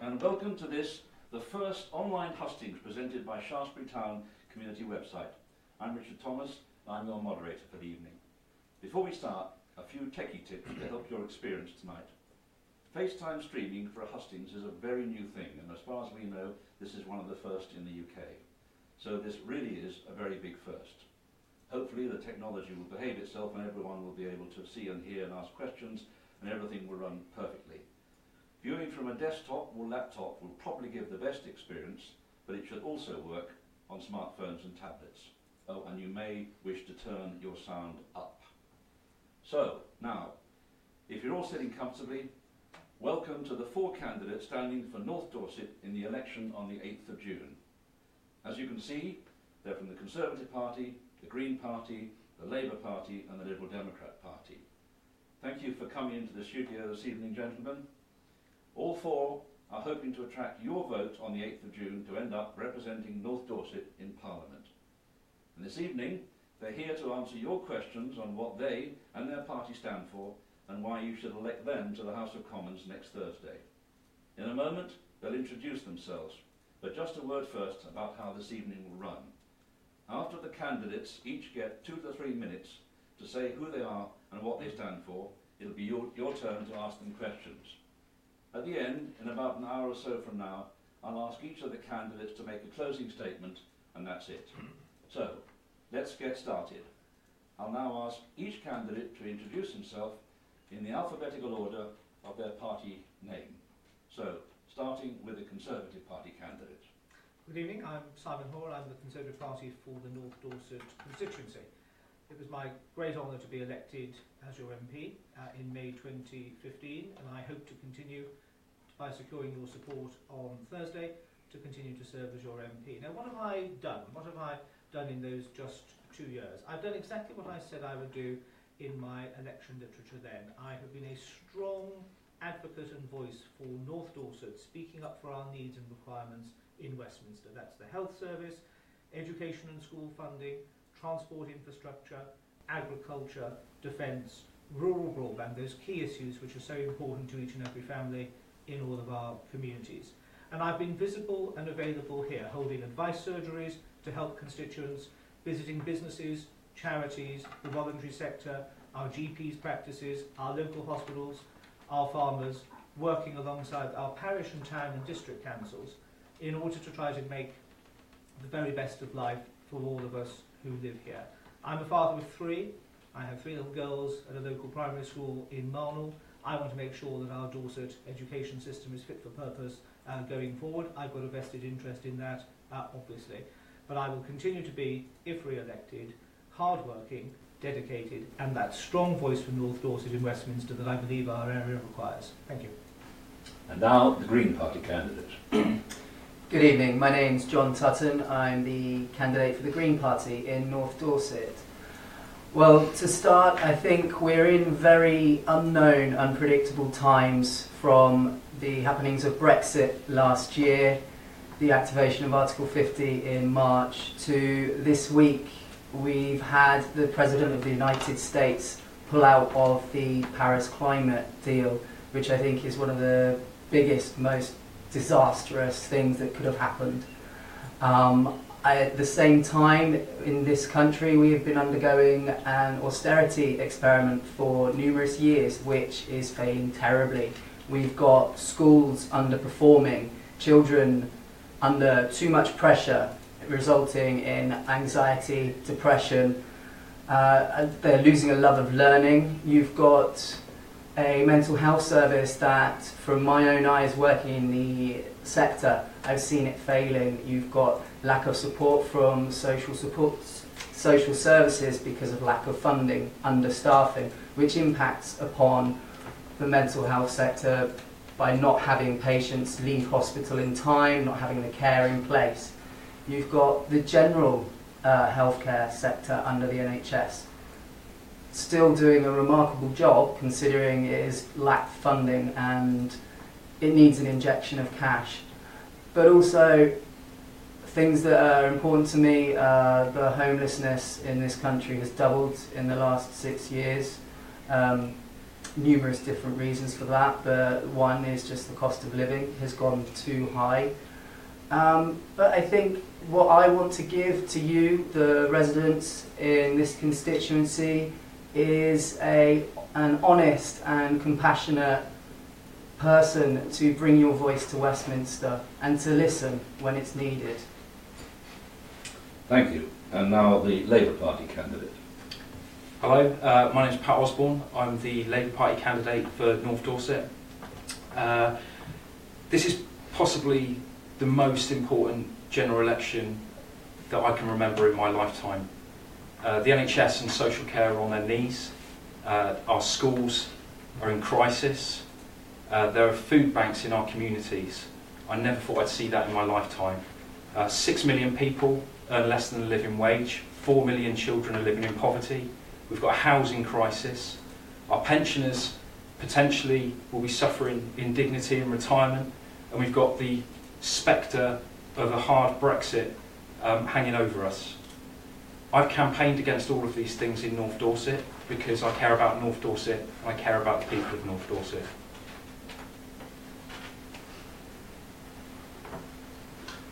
and welcome to this, the first online hustings presented by ShaftesburyTown community website. I'm Richard Thomas, and I'm your moderator for the evening. Before we start, a few techie tips to help your experience tonight. FaceTime streaming for a hustings is a very new thing, and as far as we know, this is one of the first in the UK. So this really is a very big first. Hopefully the technology will behave itself and everyone will be able to see and hear and ask questions, and everything will run perfectly. Viewing from a desktop or laptop will probably give the best experience, but it should also work on smartphones and tablets. Oh, and you may wish to turn your sound up. So, now, if you're all sitting comfortably, welcome to the 4 candidates standing for North Dorset in the election on the 8th of June. As you can see, they're from the Conservative Party, the Green Party, the Labour Party and the Liberal Democrat Party. Thank you for coming into the studio this evening, gentlemen. All 4 are hoping to attract your vote on the 8th of June to end up representing North Dorset in Parliament. And this evening, they're here to answer your questions on what they and their party stand for and why you should elect them to the House of Commons next Thursday. In a moment, they'll introduce themselves, but just a word first about how this evening will run. After the candidates each get 2 to 3 minutes to say who they are and what they stand for, it'll be your turn to ask them questions. At the end, in about an hour or so from now, I'll ask each of the candidates to make a closing statement, and that's it. So, let's get started. I'll now ask each candidate to introduce himself in the alphabetical order of their party name. So, starting with the Conservative Party candidate. Good evening, I'm Simon Hall. I'm the Conservative Party for the North Dorset constituency. It was my great honour to be elected as your MP in May 2015, and I hope to continue by securing your support on Thursday to continue to serve as your MP. Now, what have I done? What have I done in those just 2 years? I've done exactly what I said I would do in my election literature then. I have been a strong advocate and voice for North Dorset, speaking up for our needs and requirements in Westminster. That's the health service, education and school funding, transport infrastructure, agriculture, defence, rural broadband, those key issues which are so important to each and every family in all of our communities. And I've been visible and available here, holding advice surgeries to help constituents, visiting businesses, charities, the voluntary sector, our GPs practices, our local hospitals, our farmers, working alongside our parish and town and district councils in order to try to make the very best of life for all of us who live here. I'm a father of 3. I have 3 little girls at a local primary school in Marnell. I want to make sure that our Dorset education system is fit for purpose going forward. I've got a vested interest in that, obviously. But I will continue to be, if re-elected, hard-working, dedicated, and that strong voice for North Dorset in Westminster that I believe our area requires. Thank you. And now, the Green Party candidate. Good evening, my name's John Tutton. I'm the candidate for the Green Party in North Dorset. Well, to start, I think we're in very unknown, unpredictable times from the happenings of Brexit last year, the activation of Article 50 in March, to this week we've had the President of the United States pull out of the Paris climate deal, which I think is one of the biggest, most disastrous things that could have happened. At the same time, in this country, we have been undergoing an austerity experiment for numerous years, which is failing terribly. We've got schools underperforming, children under too much pressure, resulting in anxiety, depression. They're losing a love of learning. You've got a mental health service that, from my own eyes working in the sector, I've seen it failing. You've got lack of support from social services because of lack of funding, understaffing, which impacts upon the mental health sector by not having patients leave hospital in time, not having the care in place. You've got the general healthcare sector under the NHS still doing a remarkable job considering it is lacked funding and it needs an injection of cash. But also things that are important to me, the homelessness in this country has doubled in the last 6 years. numerous different reasons for that, but one is just the cost of living has gone too high. But I think what I want to give to you, the residents in this constituency, is an honest and compassionate person to bring your voice to Westminster and to listen when it's needed. Thank you. And now the Labour Party candidate. Hello, my name is Pat Osborne. I'm the Labour Party candidate for North Dorset. This is possibly the most important general election that I can remember in my lifetime. The NHS and social care are on their knees. Our schools are in crisis. There are food banks in our communities. I never thought I'd see that in my lifetime. 6 million people earn less than a living wage. 4 million children are living in poverty. We've got a housing crisis. Our pensioners potentially will be suffering indignity in retirement. And we've got the spectre of a hard Brexit hanging over us. I've campaigned against all of these things in North Dorset because I care about North Dorset and I care about the people of North Dorset.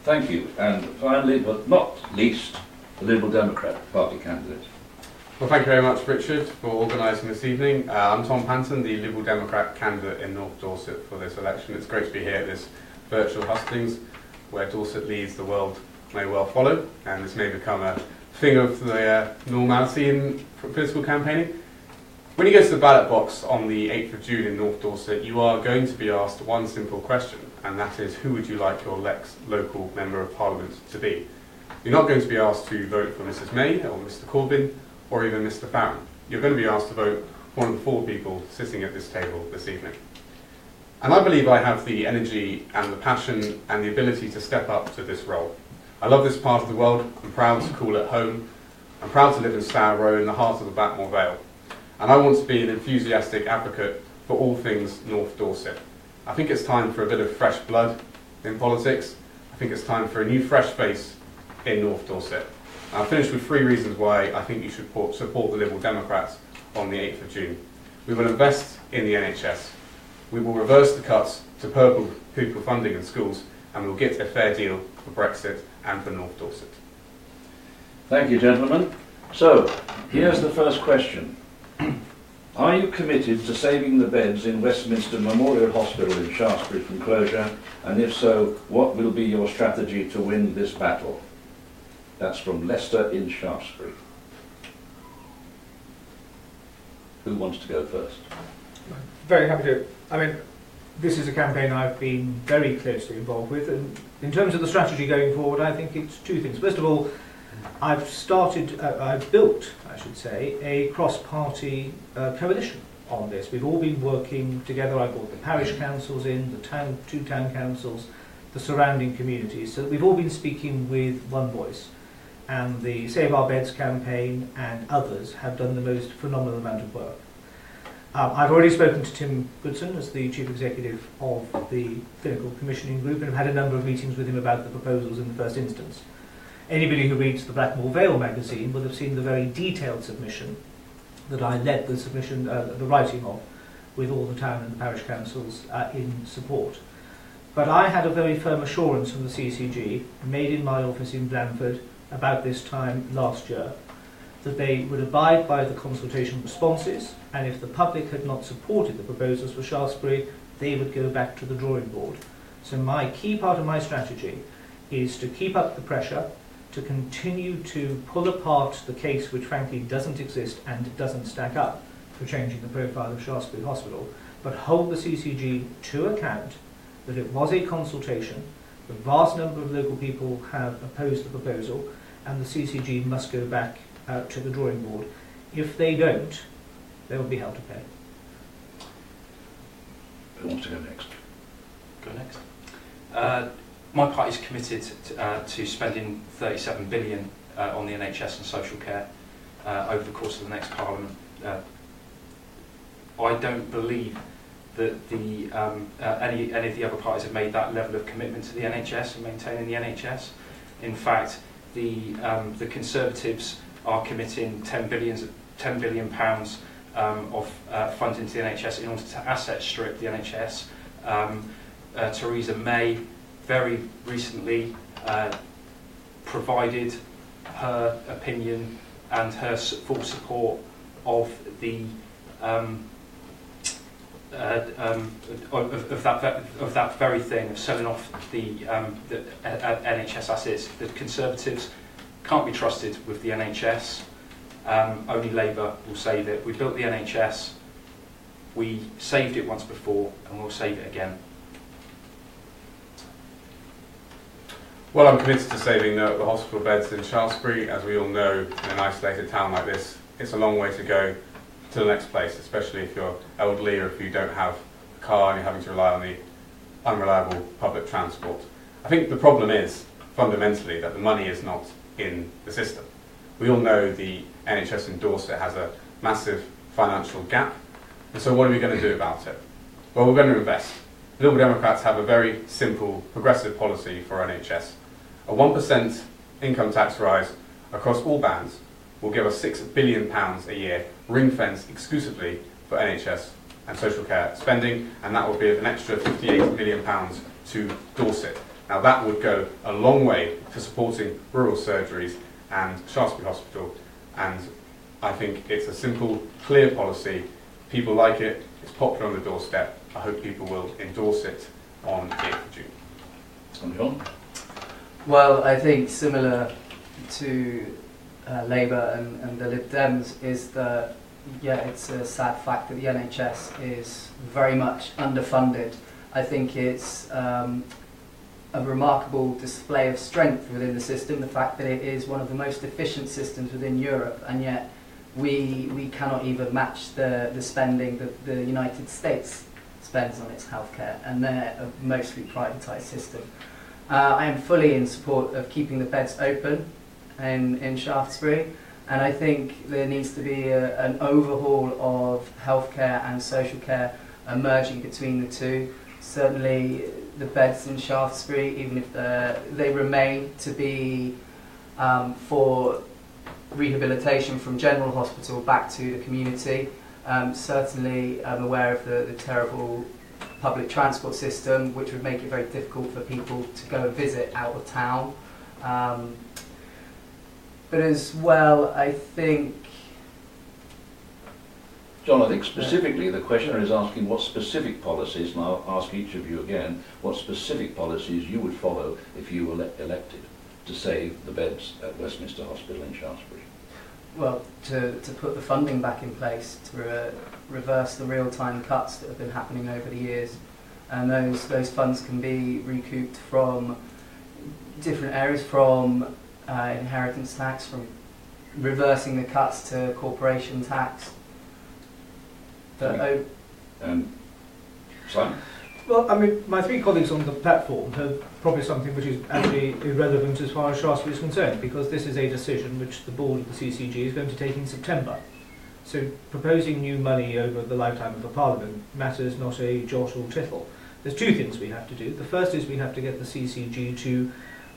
Thank you. And finally, but not least, the Liberal Democrat Party candidate. Well, thank you very much, Richard, for organising this evening. I'm Tom Panton, the Liberal Democrat candidate in North Dorset for this election. It's great to be here at this virtual Hustings, where Dorset leads, the world may well follow, and this may become a thing of the normality in political campaigning. When you go to the ballot box on the 8th of June in North Dorset, you are going to be asked one simple question, and that is, who would you like your local Member of Parliament to be? You're not going to be asked to vote for Mrs May or Mr Corbyn or even Mr Farron. You're going to be asked to vote for one of the 4 people sitting at this table this evening. And I believe I have the energy and the passion and the ability to step up to this role. I love this part of the world. I'm proud to call it home. I'm proud to live in Stour Row in the heart of the Blackmore Vale. And I want to be an enthusiastic advocate for all things North Dorset. I think it's time for a bit of fresh blood in politics. I think it's time for a new fresh face in North Dorset. I'll finish with 3 reasons why I think you should support the Liberal Democrats on the 8th of June. We will invest in the NHS. We will reverse the cuts to purple pupil funding in schools, and we'll get a fair deal for Brexit and for North Dorset. Thank you, gentlemen. So, here's the first question. Are you committed to saving the beds in Westminster Memorial Hospital in Shaftesbury from closure? And if so, what will be your strategy to win this battle? That's from Leicester in Shaftesbury. Who wants to go first? Very happy to. I mean, this is a campaign I've been very closely involved with, and in terms of the strategy going forward, I think it's 2 things. First of all, I've built, I should say, a cross-party coalition on this. We've all been working together. I brought the parish councils in, the 2 town councils, the surrounding communities, so that we've all been speaking with one voice. And the Save Our Beds campaign and others have done the most phenomenal amount of work. I've already spoken to Tim Goodson as the Chief Executive of the Clinical Commissioning Group and have had a number of meetings with him about the proposals in the first instance. Anybody who reads the Blackmore Vale magazine will have seen the very detailed submission that I led the submission, the writing of, with all the town and the parish councils in support. But I had a very firm assurance from the CCG, made in my office in Blandford about this time last year, that they would abide by the consultation responses, and if the public had not supported the proposals for Shaftesbury, they would go back to the drawing board. So my key part of my strategy is to keep up the pressure, to continue to pull apart the case which frankly doesn't exist and doesn't stack up for changing the profile of Shaftesbury Hospital, but hold the CCG to account that it was a consultation, the vast number of local people have opposed the proposal, and the CCG must go back to the drawing board. If they don't, they will be held to pay. Who wants to go next? Go next. My party is committed to spending 37 billion on the NHS and social care over the course of the next Parliament. I don't believe that any of the other parties have made that level of commitment to the NHS and maintaining the NHS. In fact, the Conservatives are committing £10 billion of funding to the NHS in order to asset strip the NHS. Theresa May very recently provided her opinion and her full support of the of that very thing, of selling off the NHS assets. The Conservatives can't be trusted with the NHS. Only Labour will save it. We built the NHS, we saved it once before, and we'll save it again. Well, I'm committed to saving the hospital beds in Shaftesbury. As we all know, in an isolated town like this, it's a long way to go to the next place, especially if you're elderly or if you don't have a car and you're having to rely on the unreliable public transport. I think the problem is, fundamentally, that the money is not in the system. We all know the NHS in Dorset has a massive financial gap, and so what are we going to do about it? Well, we're going to invest. The Liberal Democrats have a very simple, progressive policy for NHS. A 1% income tax rise across all bands will give us £6 billion a year, ring-fenced exclusively for NHS and social care spending, and that will give an extra £58 million to Dorset. Now that would go a long way to supporting rural surgeries and Shaftesbury Hospital, and I think it's a simple, clear policy. People like it, it's popular on the doorstep. I hope people will endorse it on 8th of June. John? Well, I think similar to Labour and the Lib Dems is that, yeah, it's a sad fact that the NHS is very much underfunded. I think it's a remarkable display of strength within the system, the fact that it is one of the most efficient systems within Europe, and yet we cannot even match the spending that the United States spends on its healthcare, and they're a mostly privatised system. I am fully in support of keeping the beds open in Shaftesbury, and I think there needs to be an overhaul of healthcare and social care merging between the two. Certainly the beds in Shaftesbury, even if they remain to be for rehabilitation from General Hospital back to the community. Certainly I'm aware of the terrible public transport system, which would make it very difficult for people to go and visit out of town. But as well, I think... John, I think specifically the questioner is asking what specific policies, and I'll ask each of you again, what specific policies you would follow if you were elected to save the beds at Westminster Hospital in Shaftesbury. Well, to put the funding back in place, to reverse the real-time cuts that have been happening over the years, and those funds can be recouped from different areas, from inheritance tax, from reversing the cuts to corporation tax. Simon? Well, I mean, my three colleagues on the platform have promised something which is actually irrelevant as far as Shaftesbury is concerned, because this is a decision which the board of the CCG is going to take in September. So proposing new money over the lifetime of a parliament matters not a jot or tittle. There's two things we have to do. The first is we have to get the CCG to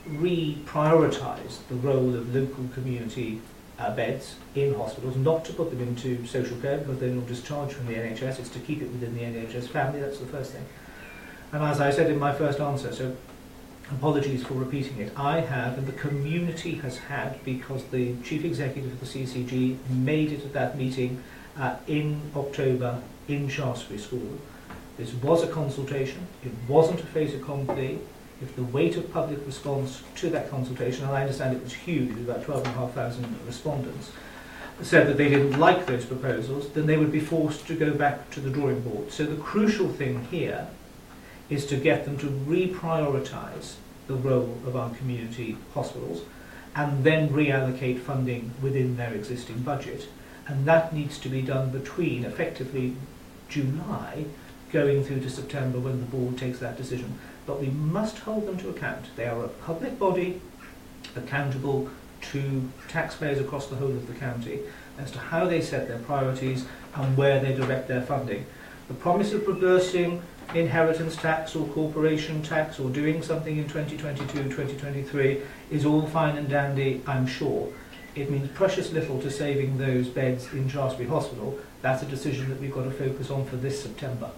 reprioritise the role of local community beds in hospitals, not to put them into social care because they're not discharged from the NHS. It's to keep it within the NHS family. That's the first thing. And as I said in my first answer, so apologies for repeating it, I have, and the community has had, because the chief executive of the CCG made it at that meeting in October in Shaftesbury School. This was a consultation. It wasn't a fait accompli. If the weight of public response to that consultation, and I understand it was huge, it was about 12,500 respondents, said that they didn't like those proposals, then they would be forced to go back to the drawing board. So the crucial thing here is to get them to reprioritise the role of our community hospitals and then reallocate funding within their existing budget. And that needs to be done between, effectively, July going through to September when the board takes that decision. But we must hold them to account. They are a public body accountable to taxpayers across the whole of the county as to how they set their priorities and where they direct their funding. The promise of reversing inheritance tax or corporation tax or doing something in 2022, 2023 is all fine and dandy, I'm sure. it means precious little to saving those beds in Shaftesbury Hospital. That's a decision that we've got to focus on for this September.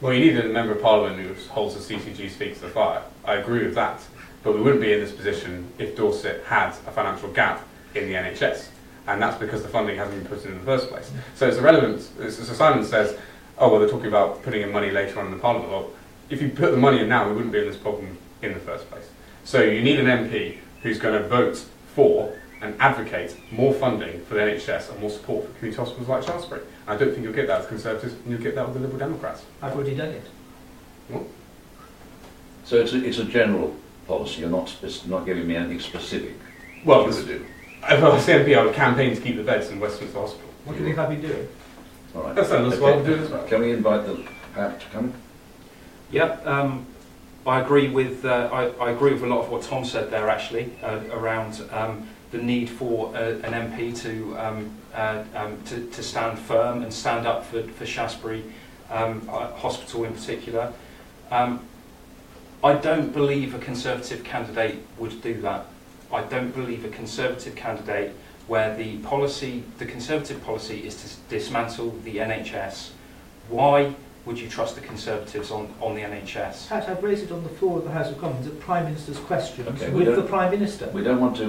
Well, you need a member of Parliament who holds the CCG's feet to the fire. I agree with that. But we wouldn't be in this position if Dorset had a financial gap in the NHS. And that's because the funding hasn't been put in the first place. So it's irrelevant. So Simon says, oh, well, they're talking about putting in money later on in the Parliament. Well, if you put the money in now, we wouldn't be in this problem in the first place. So you need an MP who's going to vote for and advocate more funding for the NHS and more support for community hospitals like Shaftesbury. I don't think you'll get that with Conservatives, and you'll get that with the Liberal Democrats. I've already done it. What? So it's a general policy. You're not giving me anything specific. Well, what you would do. If I was the MP, I would campaign to keep the beds in Westminster Hospital. What do you think I've been doing? All right. That's what I'll do as well. Can we invite the Pat to come? Yeah, I agree with I agree with a lot of what Tom said there actually around the need for an MP to stand firm and stand up for Shaftesbury Hospital in particular. I don't believe a Conservative candidate would do that. I don't believe a Conservative candidate where the Conservative policy is to dismantle the NHS. Why would you trust the Conservatives on the NHS? Pat, I've raised it on the floor of the House of Commons at Prime Minister's questions Okay, with the Prime Minister. We don't want to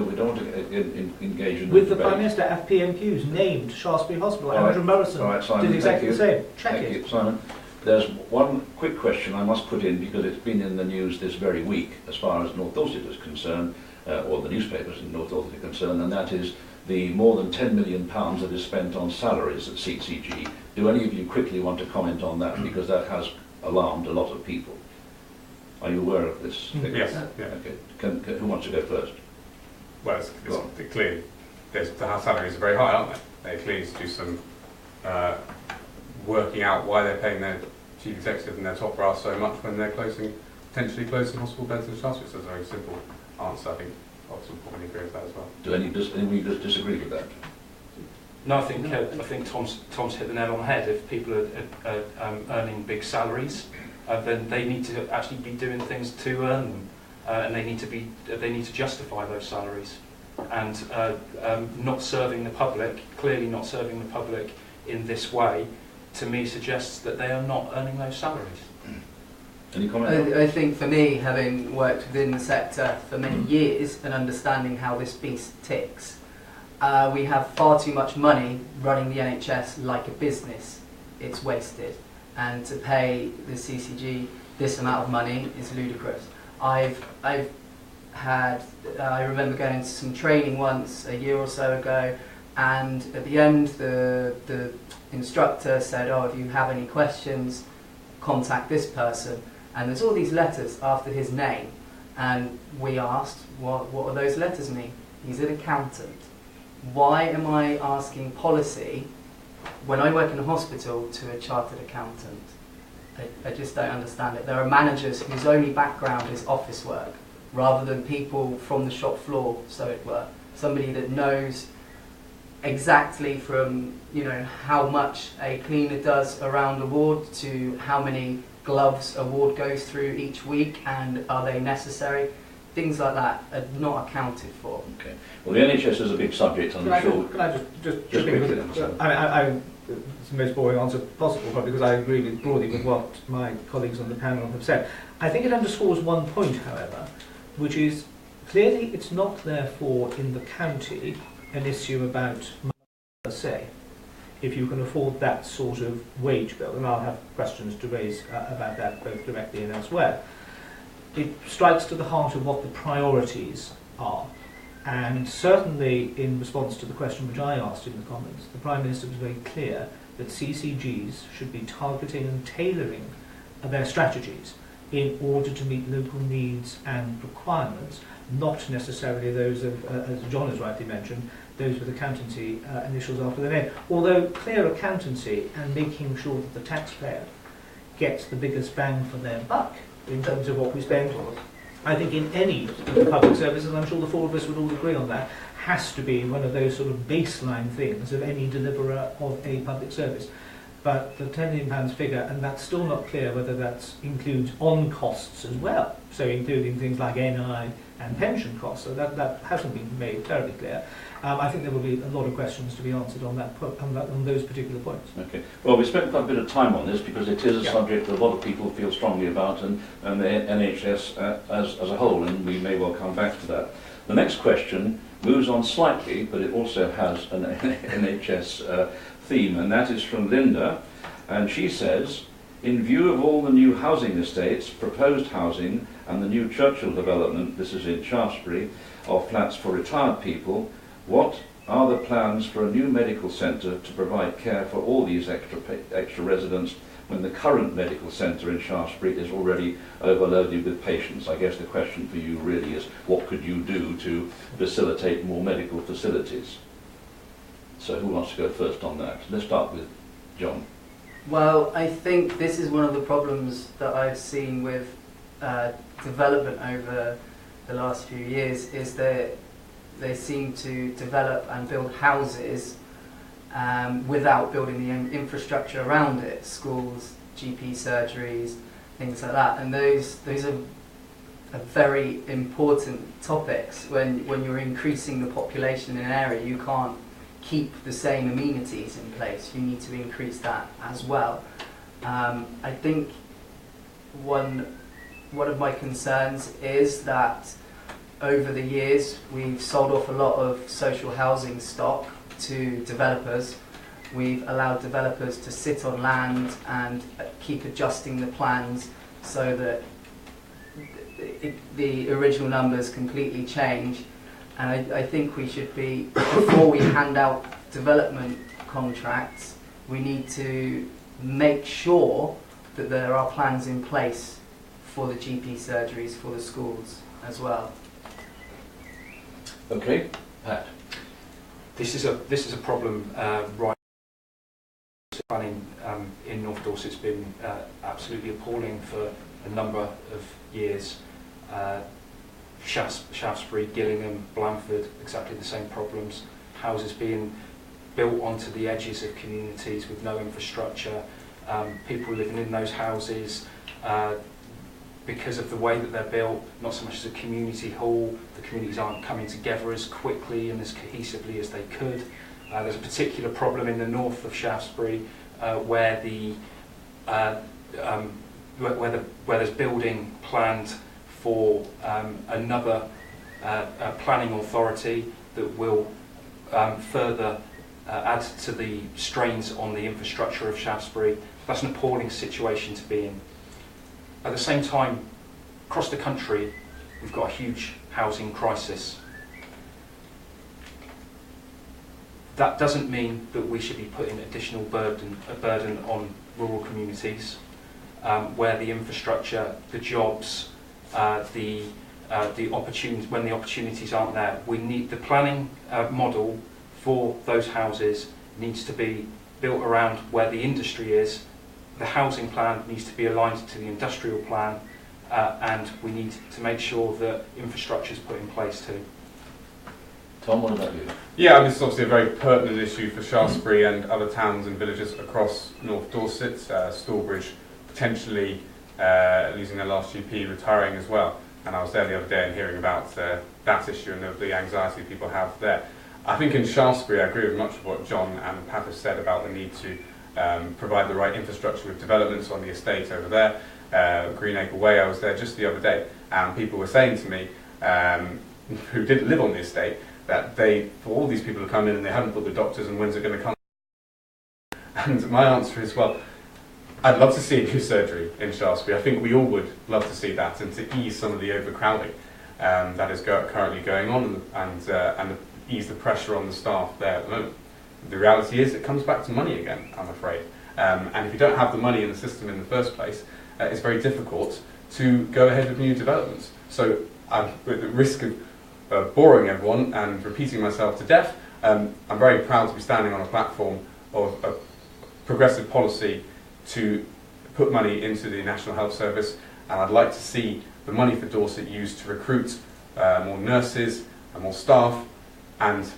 engage in With the debate. Prime Minister, FPMQs named Shaftesbury Hospital. All right. Andrew Morrison All right, Simon, did exactly the thank you. same. Check Thank it. you, Simon. There's one quick question I must put in because it's been in the news this very week as far as North Dorset is concerned, or the newspapers in North Dorset are concerned, and that is the more than £10 million that is spent on salaries at CCG. Do any of you quickly want to comment on that, because that has alarmed a lot of people? Are you aware of this? Yes. Yeah. Okay. Who wants to go first? Well, it's clearly, the salaries are very high, aren't they? They clearly need to do some working out why they're paying their chief executive and their top brass so much when they're potentially closing hospital beds in Shaftesbury. So it's a very simple answer. I think lots of people probably agree with that as well. Do any of you disagree with that? No, I think Tom's hit the nail on the head. If people are earning big salaries, then they need to actually be doing things to earn them, and they need to justify those salaries, and not serving the public. Clearly, not serving the public in this way, to me, suggests that they are not earning those salaries. Any comment? I think for me, having worked within the sector for many years and understanding how this beast ticks, we have far too much money running the NHS like a business. It's wasted, and to pay the CCG this amount of money is ludicrous. I remember going into some training once a year or so ago, and at the end the instructor said, oh, if you have any questions, contact this person. And there's all these letters after his name, and we asked, what do those letters mean? He's an accountant. Why am I asking policy when I work in a hospital to a chartered accountant? I just don't understand it. There are managers whose only background is office work, rather than people from the shop floor, so it were. Somebody that knows exactly from, how much a cleaner does around a ward to how many gloves a ward goes through each week, and are they necessary? Things like that are not accounted for. Okay. Well, the NHS is a big subject, and I'm sure. Can I just quickly with, then, it's the most boring answer possible, probably, because I agree broadly with what my colleagues on the panel have said. I think it underscores one point, however, which is clearly it's not therefore in the county an issue about money per se, if you can afford that sort of wage bill, and I'll have questions to raise about that both directly and elsewhere. It strikes to the heart of what the priorities are, and certainly in response to the question which I asked in the Commons, the Prime Minister was very clear that CCGs should be targeting and tailoring their strategies in order to meet local needs and requirements, not necessarily those of, as John has rightly mentioned, those with accountancy initials after their name. Although clear accountancy and making sure that the taxpayer gets the biggest bang for their buck in terms of what we spend, I think in any public service, and I'm sure the four of us would all agree on that, has to be one of those sort of baseline things of any deliverer of a public service. but the £10 million figure, and that's still not clear whether that includes on costs as well, so including things like NI and pension costs, so that hasn't been made terribly clear. I think there will be a lot of questions to be answered on on those particular points. Okay. Well, we spent quite a bit of time on this because it is a Yeah. subject that a lot of people feel strongly about, and the NHS as a whole, and we may well come back to that. The next question moves on slightly, but it also has an NHS theme, and that is from Linda, and she says, in view of all the new housing estates, proposed housing, and the new Churchill development, this is in Shaftesbury, of flats for retired people, what are the plans for a new medical centre to provide care for all these extra residents when the current medical centre in Shaftesbury is already overloaded with patients? I guess the question for you really is, what could you do to facilitate more medical facilities? So who wants to go first on that? Let's start with John. Well, I think this is one of the problems that I've seen with development over the last few years, is that they seem to develop and build houses without building the infrastructure around it, schools, GP surgeries, things like that. And those are very important topics. When you're increasing the population in an area, you can't keep the same amenities in place. You need to increase that as well. I think one of my concerns is that over the years we've sold off a lot of social housing stock to developers. We've allowed developers to sit on land and keep adjusting the plans so that the original numbers completely change. And I think we should be, before we hand out development contracts, we need to make sure that there are plans in place for the GP surgeries, for the schools as well. Okay, Pat. This is a problem right. Planning in North Dorset's been absolutely appalling for a number of years. Shaftesbury, Gillingham, Blandford, exactly the same problems. Houses being built onto the edges of communities with no infrastructure. People living in those houses because of the way that they're built, not so much as a community hall. The communities aren't coming together as quickly and as cohesively as they could. There's a particular problem in the north of Shaftesbury where there's building planned for another planning authority that will further add to the strains on the infrastructure of Shaftesbury. That's an appalling situation to be in. At the same time, across the country, we've got a huge housing crisis. That doesn't mean that we should be putting additional burden on rural communities where the infrastructure, the jobs, the opportunities, when the opportunities aren't there. We need the planning model for those houses needs to be built around where the industry is. The housing plan needs to be aligned to the industrial plan, and we need to make sure that infrastructure is put in place too. Tom, what about you? Yeah, this is obviously a very pertinent issue for Shaftesbury and other towns and villages across North Dorset. Stallbridge potentially losing their last GP, retiring as well. And I was there the other day and hearing about that issue and the anxiety people have there. I think in Shaftesbury, I agree with much of what John and Pat have said about the need to provide the right infrastructure with developments on the estate over there. Greenacre Way, I was there just the other day, and people were saying to me, who didn't live on the estate, that for all these people to come in and they haven't put the doctors, and when's it going to come? And my answer is, well, I'd love to see a new surgery in Shaftesbury. I think we all would love to see that, and to ease some of the overcrowding that is currently going on, and ease the pressure on the staff there at the moment. The reality is it comes back to money again, I'm afraid. And if you don't have the money in the system in the first place, it's very difficult to go ahead with new developments. So with the risk of boring everyone and repeating myself to death, I'm very proud to be standing on a platform of a progressive policy to put money into the National Health Service, and I'd like to see the money for Dorset used to recruit more nurses and more staff, and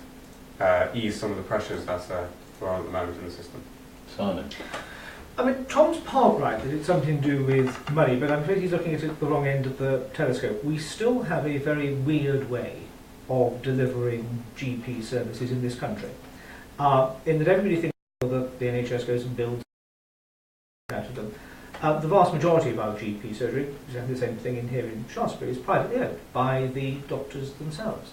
ease some of the pressures that are at the moment in the system. Simon. I mean, Tom's part right that it's something to do with money, but I'm afraid he's looking at it at the wrong end of the telescope. We still have a very weird way of delivering GP services in this country. In that everybody thinks that the NHS goes and builds out of them. The vast majority of our GP surgery, exactly the same thing in here in Shaftesbury, is privately owned by the doctors themselves.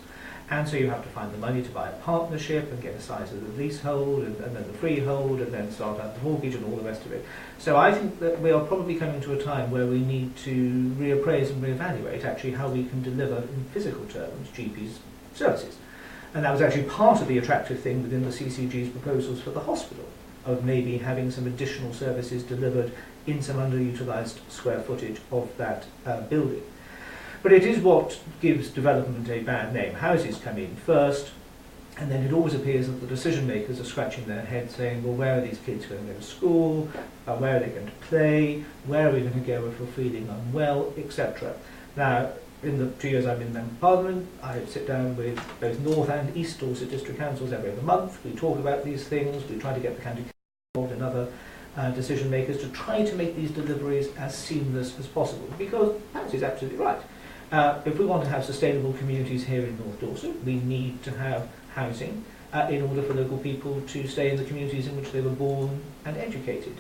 And so you have to find the money to buy a partnership and get a size of the leasehold and then the freehold and then start out the mortgage and all the rest of it. So I think that we are probably coming to a time where we need to reappraise and reevaluate actually how we can deliver in physical terms GP's services. And that was actually part of the attractive thing within the CCG's proposals for the hospital, of maybe having some additional services delivered in some underutilised square footage of that building. But it is what gives development a bad name. Houses come in first, and then it always appears that the decision makers are scratching their heads saying, well, where are these kids going to go to school? Where are they going to play? Where are we going to go if we're feeling unwell, etc. Now, in the 2 years I've been in Parliament, I sit down with both North and East Dorset District Councils every other month. We talk about these things. We try to get the county involved and other decision makers to try to make these deliveries as seamless as possible. Because Nancy is absolutely right. If we want to have sustainable communities here in North Dorset, we need to have housing in order for local people to stay in the communities in which they were born and educated.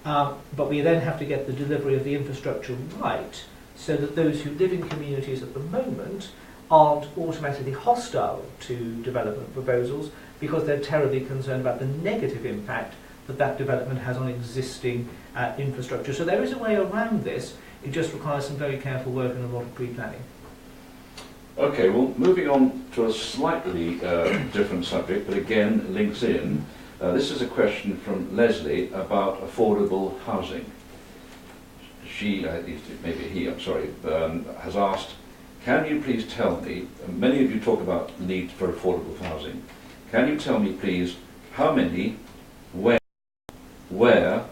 But we then have to get the delivery of the infrastructure right so that those who live in communities at the moment aren't automatically hostile to development proposals because they're terribly concerned about the negative impact that that development has on existing infrastructure. So there is a way around this. It just requires some very careful work and a lot of pre-planning. Okay, well, moving on to a slightly different subject, but again links in. This is a question from Leslie about affordable housing. She, maybe he, I'm sorry, has asked, can you please tell me, many of you talk about the need for affordable housing, can you tell me please how many, where,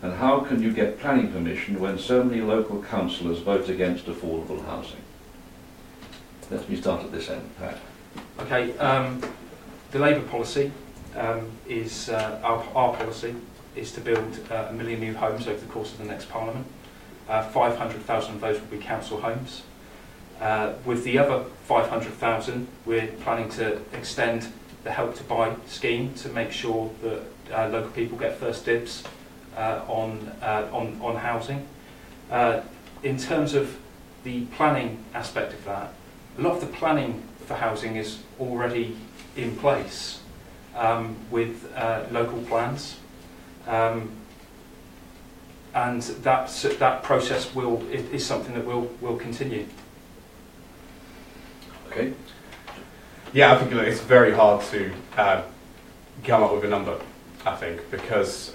and how can you get planning permission when so many local councillors vote against affordable housing? Let me start at this end, Pat. Okay, the Labour policy is, our policy is to build 1 million new homes over the course of the next Parliament. 500,000 of those will be council homes. With the other 500,000, we're planning to extend the Help to Buy scheme to make sure that local people get first dibs on housing. In terms of the planning aspect of that, a lot of the planning for housing is already in place with local plans, and that process is something that will continue. Okay. Yeah, I think it's very hard to come up with a number, I think, because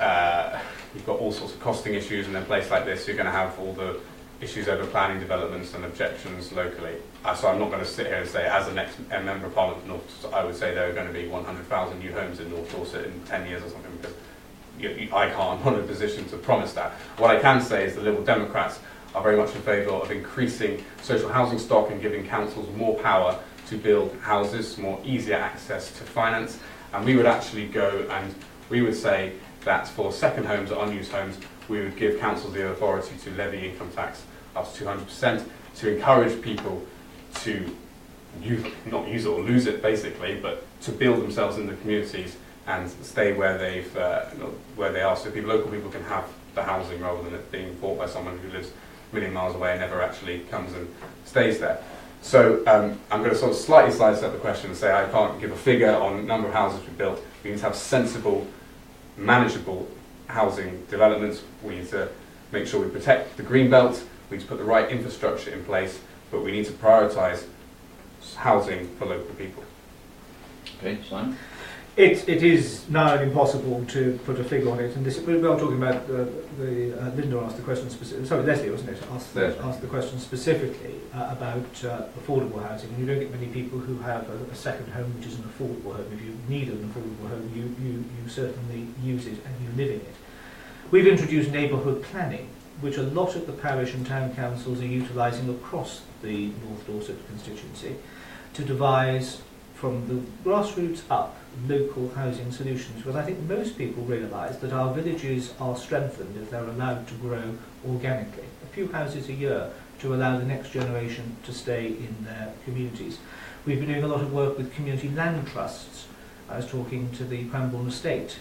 you've got all sorts of costing issues, and in a place like this you're going to have all the issues over planning developments and objections locally. So I'm not going to sit here and say, as the next Member of Parliament, I would say there are going to be 100,000 new homes in North Dorset in 10 years or something, because I can't, I'm not in a position to promise that. What I can say is the Liberal Democrats are very much in favour of increasing social housing stock and giving councils more power to build houses, more easier access to finance. And we would actually go and we would say that for second homes or unused homes, we would give councils the authority to levy income tax up to 200% to encourage people to not use it or lose it basically, but to build themselves in the communities and stay where they are, so local people can have the housing rather than it being bought by someone who lives a million miles away and never actually comes and stays there. So I'm going to sort of slightly sidestep the question and say I can't give a figure on the number of houses we built. We need to have sensible, manageable housing developments. We need to make sure we protect the green belt. We need to put the right infrastructure in place, but we need to prioritise housing for local people. Okay, Simon? It is now impossible to put a figure on it, and this, we are talking about Linda asked the question specifically. Sorry, Leslie, wasn't it? Asked the question specifically about affordable housing. And you don't get many people who have a second home which is an affordable home. If you need an affordable home, you certainly use it and you live in it. We've introduced neighbourhood planning, which a lot of the parish and town councils are utilising across the North Dorset constituency to devise from the grassroots up, local housing solutions, because I think most people realise that our villages are strengthened if they're allowed to grow organically. A few houses a year to allow the next generation to stay in their communities. We've been doing a lot of work with community land trusts. I was talking to the Cranbourne Estate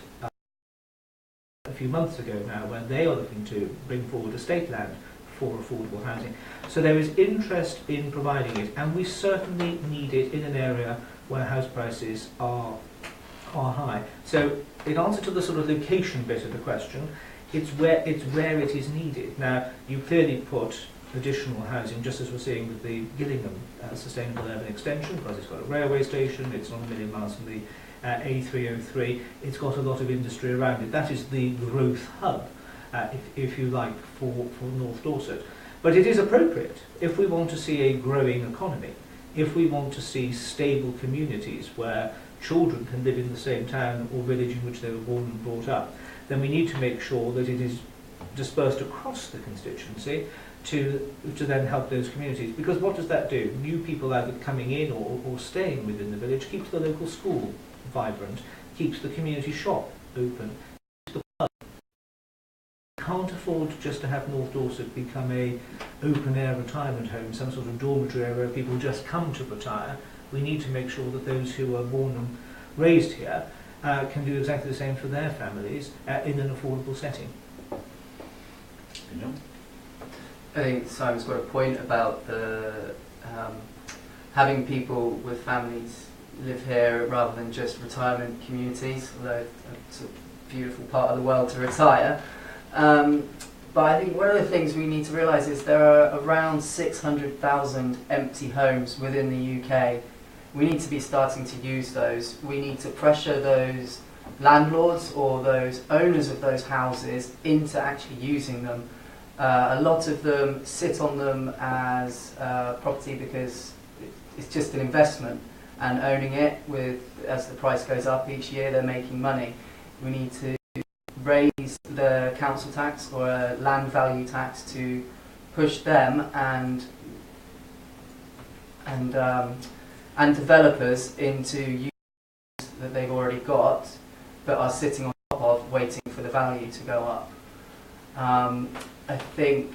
a few months ago now, where they are looking to bring forward estate land for affordable housing. So there is interest in providing it, and we certainly need it in an area where house prices are high. So in answer to the sort of location bit of the question, it's where it is needed. Now, you clearly put additional housing, just as we're seeing with the Gillingham Sustainable Urban Extension, because it's got a railway station, it's not a million miles from the A303, it's got a lot of industry around it. That is the growth hub, if you like, for North Dorset. But it is appropriate if we want to see a growing economy, if we want to see stable communities where children can live in the same town or village in which they were born and brought up, then we need to make sure that it is dispersed across the constituency to then help those communities. Because what does that do? New people either coming in or staying within the village keeps the local school vibrant, keeps the community shop open, keeps the pub. We can't afford just to have North Dorset become a open-air retirement home, some sort of dormitory area where people just come to retire. We need to make sure that those who are born and raised here can do exactly the same for their families in an affordable setting. I think Simon's got a point about the having people with families live here rather than just retirement communities, although it's a beautiful part of the world to retire. But I think one of the things we need to realise is there are around 600,000 empty homes within the UK. We need to be starting to use those. We need to pressure those landlords or those owners of those houses into actually using them. A lot of them sit on them as property because it's just an investment, and owning it with, as the price goes up each year, they're making money. We need to raise the council tax or a land value tax to push them and developers into use that they've already got but are sitting on top of, waiting for the value to go up. I think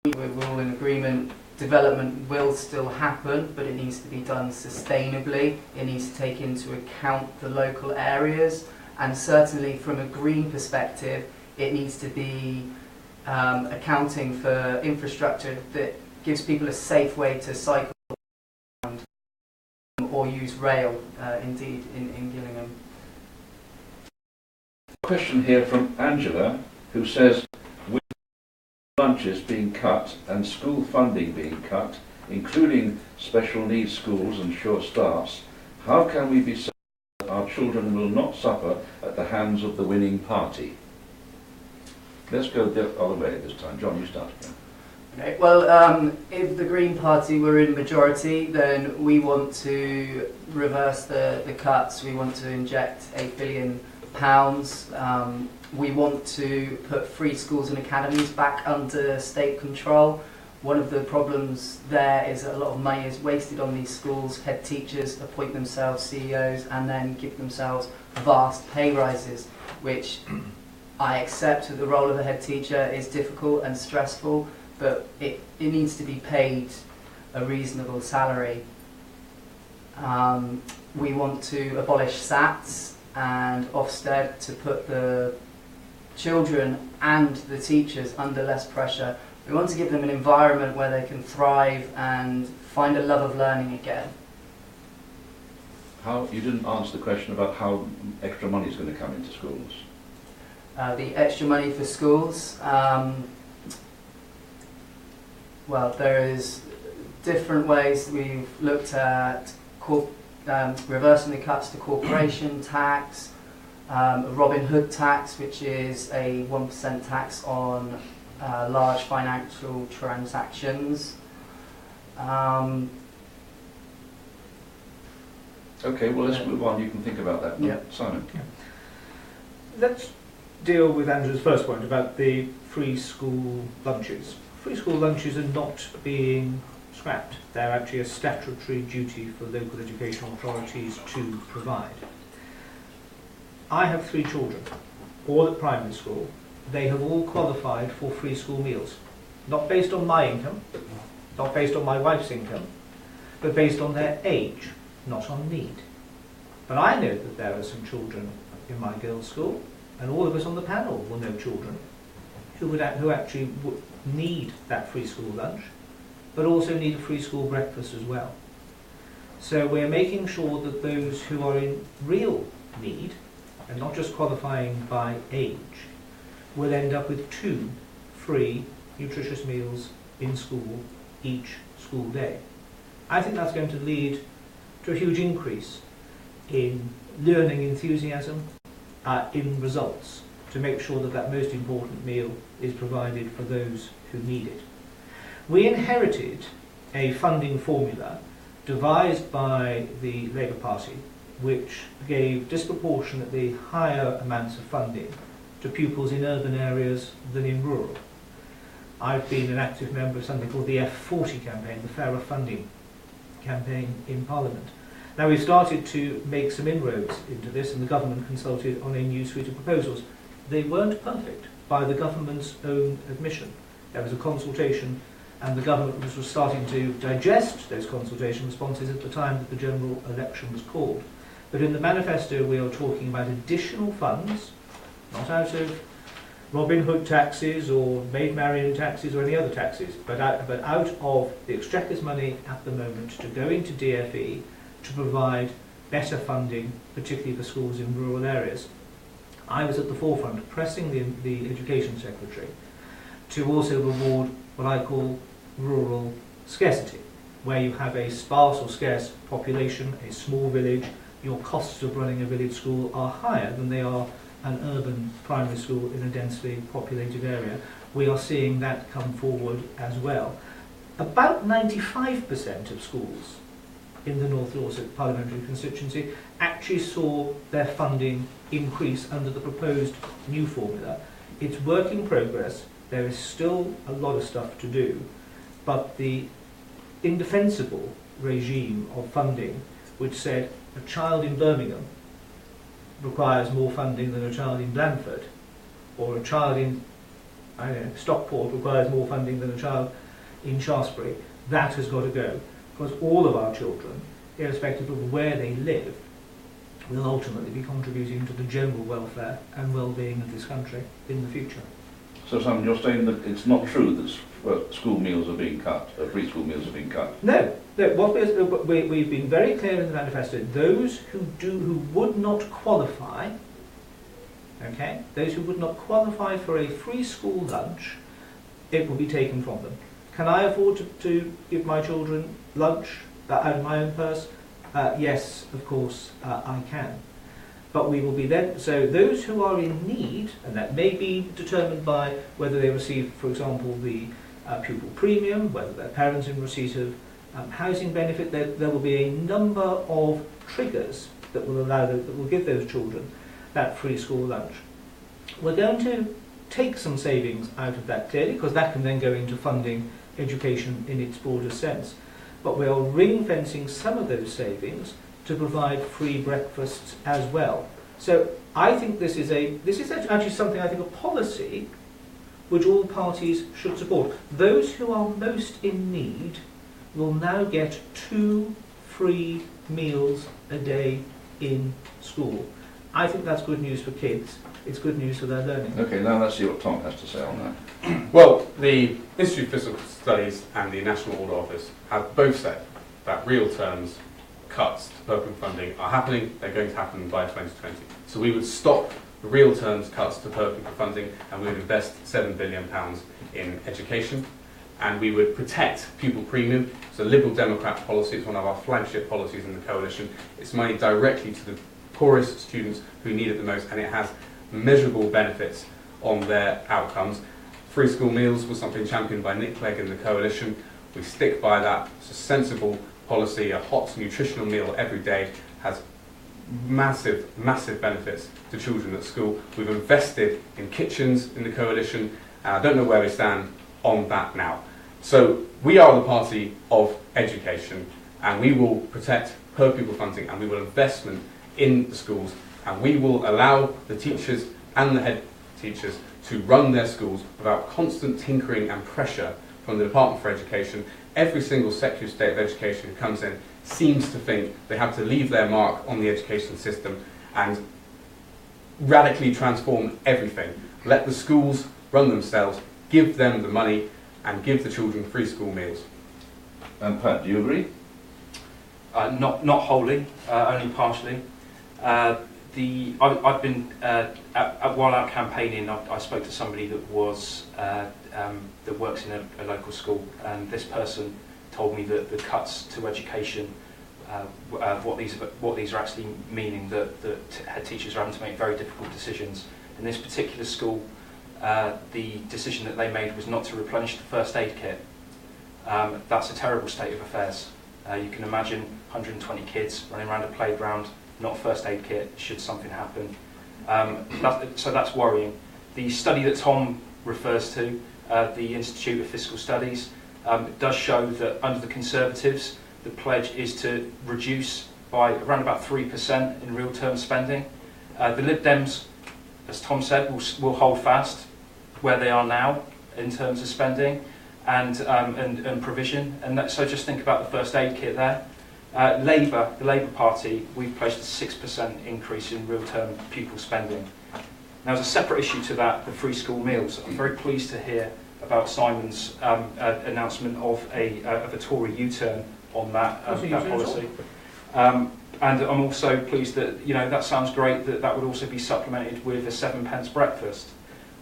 we're all in agreement, development will still happen, but it needs to be done sustainably. It needs to take into account the local areas, and certainly from a green perspective, it needs to be accounting for infrastructure that gives people a safe way to cycle around or use rail, indeed, in Gillingham. A question here from Angela, who says, with lunches being cut and school funding being cut, including special needs schools and short starts, how can we be certain that our children will not suffer at the hands of the winning party? Let's go the other way this time. John, you start again. Okay, well, if the Green Party were in majority, then we want to reverse the cuts. We want to inject £8 billion. We want to put free schools and academies back under state control. One of the problems there is that a lot of money is wasted on these schools. Head teachers appoint themselves CEOs and then give themselves vast pay rises, which I accept that the role of a head teacher is difficult and stressful, but it needs to be paid a reasonable salary. We want to abolish SATs and Ofsted to put the children and the teachers under less pressure. We want to give them an environment where they can thrive and find a love of learning again. You didn't answer the question about how extra money is going to come into schools. The extra money for schools, well, there is different ways. We've looked at reversing the cuts to corporation tax, a Robin Hood tax, which is a 1% tax on large financial transactions. Okay, well, let's move on. You can think about that. Yeah. Simon. Yeah. Let's deal with Andrew's first point about the free school lunches. Free school lunches are not being scrapped. They're actually a statutory duty for local education authorities to provide. I have 3 children, all at primary school. They have all qualified for free school meals, not based on my income, not based on my wife's income, but based on their age, not on need. But I know that there are some children in my girls' school, and all of us on the panel will know children who actually need that free school lunch, but also need a free school breakfast as well. So we're making sure that those who are in real need, and not just qualifying by age, will end up with 2 free nutritious meals in school each school day. I think that's going to lead to a huge increase in learning enthusiasm, in results, to make sure that that most important meal is provided for those who need it. We inherited a funding formula devised by the Labour Party, which gave disproportionately higher amounts of funding to pupils in urban areas than in rural. I've been an active member of something called the F40 campaign, the Fairer Funding campaign in Parliament. Now we've started to make some inroads into this, and the government consulted on a new suite of proposals. They weren't perfect, by the government's own admission. There was a consultation, and the government was starting to digest those consultation responses at the time that the general election was called. But in the manifesto we are talking about additional funds, not out of Robin Hood taxes or Maid Marian taxes or any other taxes, but out of the Exchequer's money at the moment to go into DFE to provide better funding, particularly for schools in rural areas. I was at the forefront pressing the Education Secretary to also reward what I call rural scarcity, where you have a sparse or scarce population, a small village, your costs of running a village school are higher than they are an urban primary school in a densely populated area. We are seeing that come forward as well. About 95% of schools in the North Dorset parliamentary constituency actually saw their funding increase under the proposed new formula. It's work in progress. There is still a lot of stuff to do, but the indefensible regime of funding, which said a child in Birmingham requires more funding than a child in Blandford, or a child in Stockport requires more funding than a child in Shaftesbury, that has got to go, because all of our children, irrespective of where they live, will ultimately be contributing to the general welfare and well-being of this country in the future. So Simon, you're saying that it's not true that school meals are being cut, free school meals are being cut? No. What we've been very clear in the manifesto. Those who would not qualify, okay, those who would not qualify for a free school lunch, it will be taken from them. Can I afford to give my children lunch out of my own purse? Yes, of course, I can. But we will be then, so those who are in need, and that may be determined by whether they receive, for example, the pupil premium, whether their parents in receipt of housing benefit, there will be a number of triggers that will that will give those children that free school lunch. We're going to take some savings out of that clearly, because that can then go into funding education in its broader sense. But we are ring-fencing some of those savings to provide free breakfasts as well. So I think this is actually something, I think, a policy which all parties should support. Those who are most in need will now get 2 free meals a day in school. I think that's good news for kids. It's good news for their learning. Okay, now let's see what Tom has to say on that. Well, the Institute of Physical Studies and the National Audit Office have both said that real terms cuts to purple funding are happening. They're going to happen by 2020. So we would stop the real terms cuts to purple funding, and we would invest £7 billion in education, and we would protect pupil premium. It's a Liberal Democrat policy. It's one of our flagship policies in the coalition. It's money directly to the poorest students who need it the most, and it has measurable benefits on their outcomes. Free school meals was something championed by Nick Clegg in the coalition. We stick by that. It's a sensible policy. A hot nutritional meal every day has massive, massive benefits to children at school. We've invested in kitchens in the coalition, and I don't know where we stand on that now. So we are the party of education, and we will protect per pupil funding, and we will investment in the schools, and we will allow the teachers and the head teachers to run their schools without constant tinkering and pressure from the Department for Education. Every single Secretary of State of Education who comes in seems to think they have to leave their mark on the education system and radically transform everything. Let the schools run themselves, give them the money, and give the children free school meals. And Pat, do you agree? Not wholly, only partially. I've been while out campaigning, I spoke to somebody that was that works in a local school, and this person told me that the cuts to education, what these are actually meaning, that head teachers are having to make very difficult decisions. In this particular school, the decision that they made was not to replenish the first aid kit. That's a terrible state of affairs. You can imagine 120 kids running around a playground, not a first aid kit, should something happen. So that's worrying. The study that Tom refers to, the Institute of Fiscal Studies, does show that under the Conservatives, the pledge is to reduce by around about 3% in real term spending. The Lib Dems, as Tom said, will hold fast where they are now in terms of spending and provision. And so just think about the first aid kit there. Labour, the Labour Party, we've pledged a 6% increase in real term pupil spending. Now, as a separate issue to that, the free school meals, I'm very pleased to hear about Simon's announcement of a Tory U-turn on that policy. And I'm also pleased that, that sounds great, that would also be supplemented with a 7p breakfast.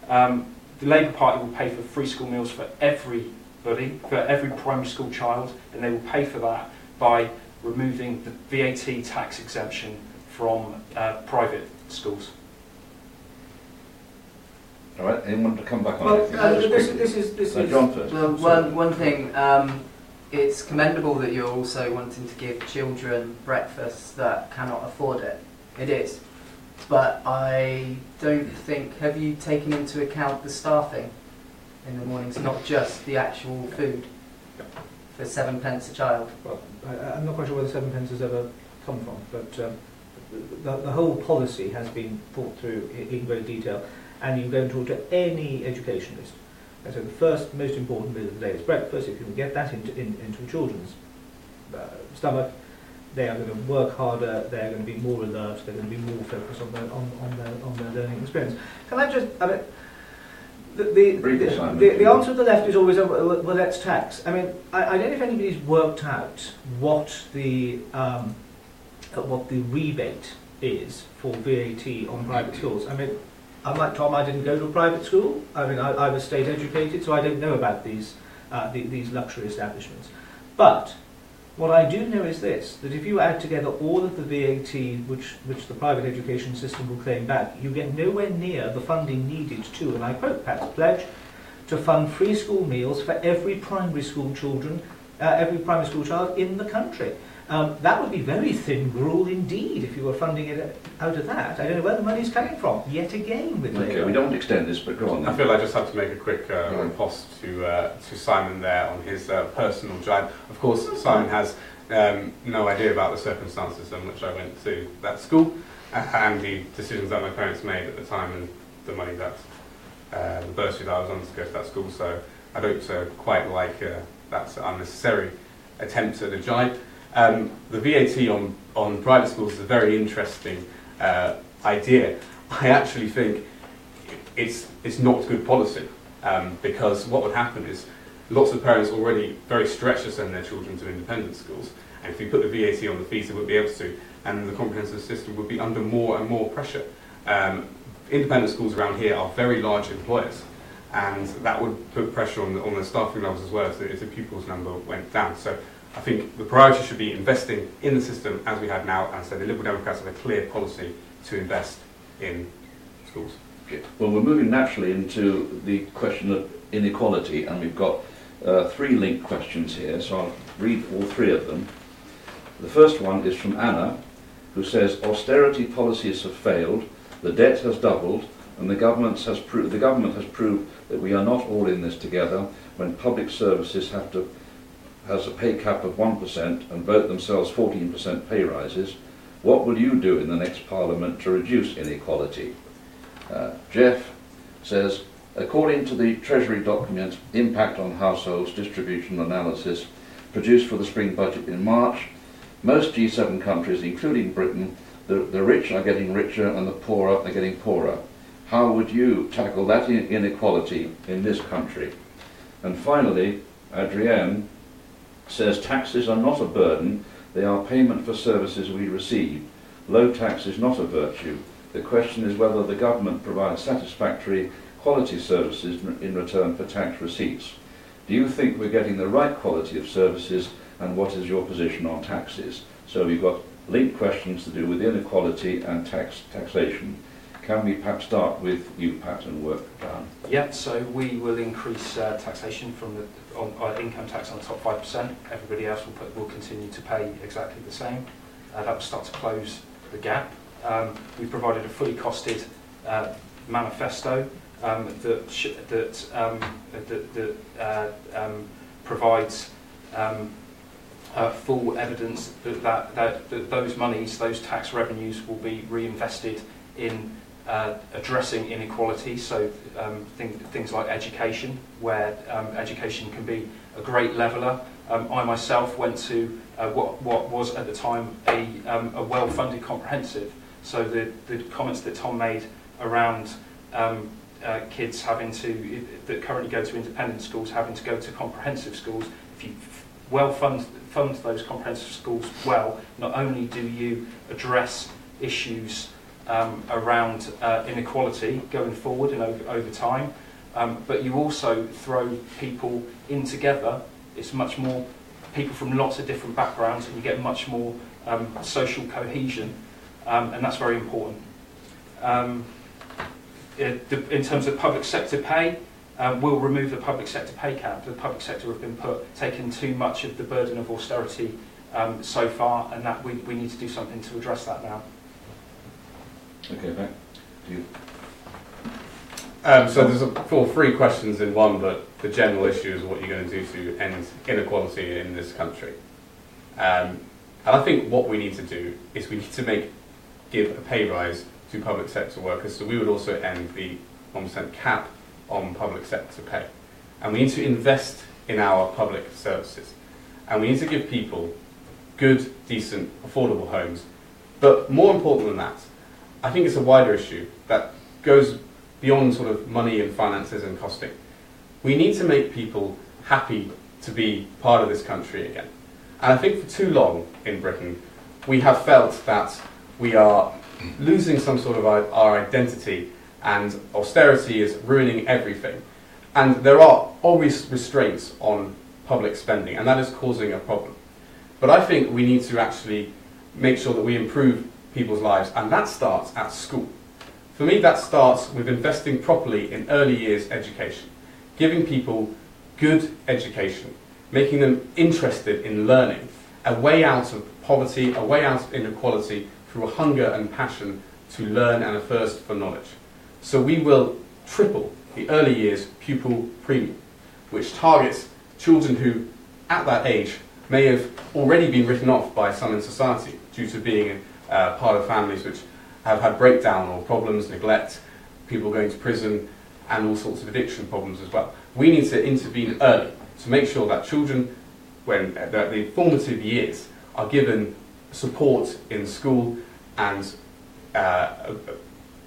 The Labour Party will pay for free school meals for everybody, for every primary school child, and they will pay for that by removing the VAT tax exemption from private schools. All right, anyone to come back on Well, it? this is John first. Well, one thing, it's commendable that you're also wanting to give children breakfasts that cannot afford it. It is. But I don't think, have you taken into account the staffing in the mornings, not just the actual food for 7p a child? Well, I'm not quite sure where the 7p has ever come from, but the whole policy has been thought through in great detail, and you can go and talk to any educationalist. And so the first most important meal of the day is breakfast. If you can get that into a children's stomach, they are going to work harder, they are going to be more alert, they're going to be more focused on their learning experience. Can I just, the answer of the left is always, well, let's tax. I mean, I don't know if anybody's worked out what the rebate is for VAT on private schools. I mean, unlike Tom, I didn't go to a private school. I mean, I was state educated, so I don't know about these luxury establishments. But what I do know is this, that if you add together all of the VAT which the private education system will claim back, you get nowhere near the funding needed to, and I quote Pat's pledge, to fund free school meals for every primary school child in the country. That would be very thin gruel indeed if you were funding it out of that. I don't know where the money's coming from, yet again. With okay, we don't extend this, but go on then. I feel I just have to make a quick riposte to Simon there on his personal jibe. Of course, Simon has no idea about the circumstances in which I went to that school and the decisions that my parents made at the time and the money that the bursary that I was on to go to that school. So I don't quite like that unnecessary attempt at a jibe. The VAT on private schools is a very interesting idea. I actually think it's not good policy because what would happen is lots of parents already very stretched to send their children to independent schools, and if you put the VAT on the fees, they wouldn't be able to, and the comprehensive system would be under more and more pressure. Independent schools around here are very large employers, and that would put pressure on the staffing levels as well if the pupils number went down. So I think the priority should be investing in the system as we have now, and so the Liberal Democrats have a clear policy to invest in schools. Okay. Well, we're moving naturally into the question of inequality, and we've got 3 linked questions here, so I'll read all 3 of them. The first one is from Anna, who says, austerity policies have failed, the debt has doubled, and the government has proved that we are not all in this together when public services has a pay cap of 1% and vote themselves 14% pay rises. What will you do in the next Parliament to reduce inequality? Jeff says, according to the Treasury document, Impact on Households Distribution Analysis, produced for the spring budget in March, most G7 countries, including Britain, the rich are getting richer and the poor are getting poorer. How would you tackle that inequality in this country? And finally, Adrienne says taxes are not a burden, they are payment for services we receive. Low tax is not a virtue. The question is whether the government provides satisfactory quality services in return for tax receipts. Do you think we're getting the right quality of services, and what is your position on taxes? So we've got linked questions to do with inequality and taxation. Can we perhaps start with you, Pat, and work down? Yeah, so we will increase taxation from on income tax on the top 5%. Everybody else will continue to pay exactly the same. That will start to close the gap. We provided a fully costed manifesto that provides full evidence that those monies, those tax revenues, will be reinvested in addressing inequality. So things like education, where education can be a great leveller. I myself went to what was at the time a well-funded comprehensive. So the comments that Tom made around kids that currently go to independent schools having to go to comprehensive schools, if you fund those comprehensive schools well, not only do you address issues around inequality going forward and over time, but you also throw people in together. It's much more people from lots of different backgrounds, and you get much more social cohesion, and that's very important. In terms of public sector pay, we'll remove the public sector pay cap. The public sector have been taking too much of the burden of austerity so far, and that we need to do something to address that now. Okay, back to you. So there's three questions in one, but the general issue is what you're going to do to end inequality in this country. And I think what we need to do is we need to give a pay rise to public sector workers, so we would also end the 1% cap on public sector pay. And we need to invest in our public services. And we need to give people good, decent, affordable homes. But more important than that, I think it's a wider issue that goes beyond sort of money and finances and costing. We need to make people happy to be part of this country again. And I think for too long in Britain, we have felt that we are losing some sort of our identity, and austerity is ruining everything. And there are obvious restraints on public spending, and that is causing a problem. But I think we need to actually make sure that we improve people's lives, and that starts at school. For me, that starts with investing properly in early years education, giving people good education, making them interested in learning, a way out of poverty, a way out of inequality through a hunger and passion to learn and a thirst for knowledge. So we will triple the early years pupil premium, which targets children who, at that age, may have already been written off by some in society due to being part of families which have had breakdown or problems, neglect, people going to prison, and all sorts of addiction problems as well. We need to intervene early to make sure that children, when the formative years, are given support in school and a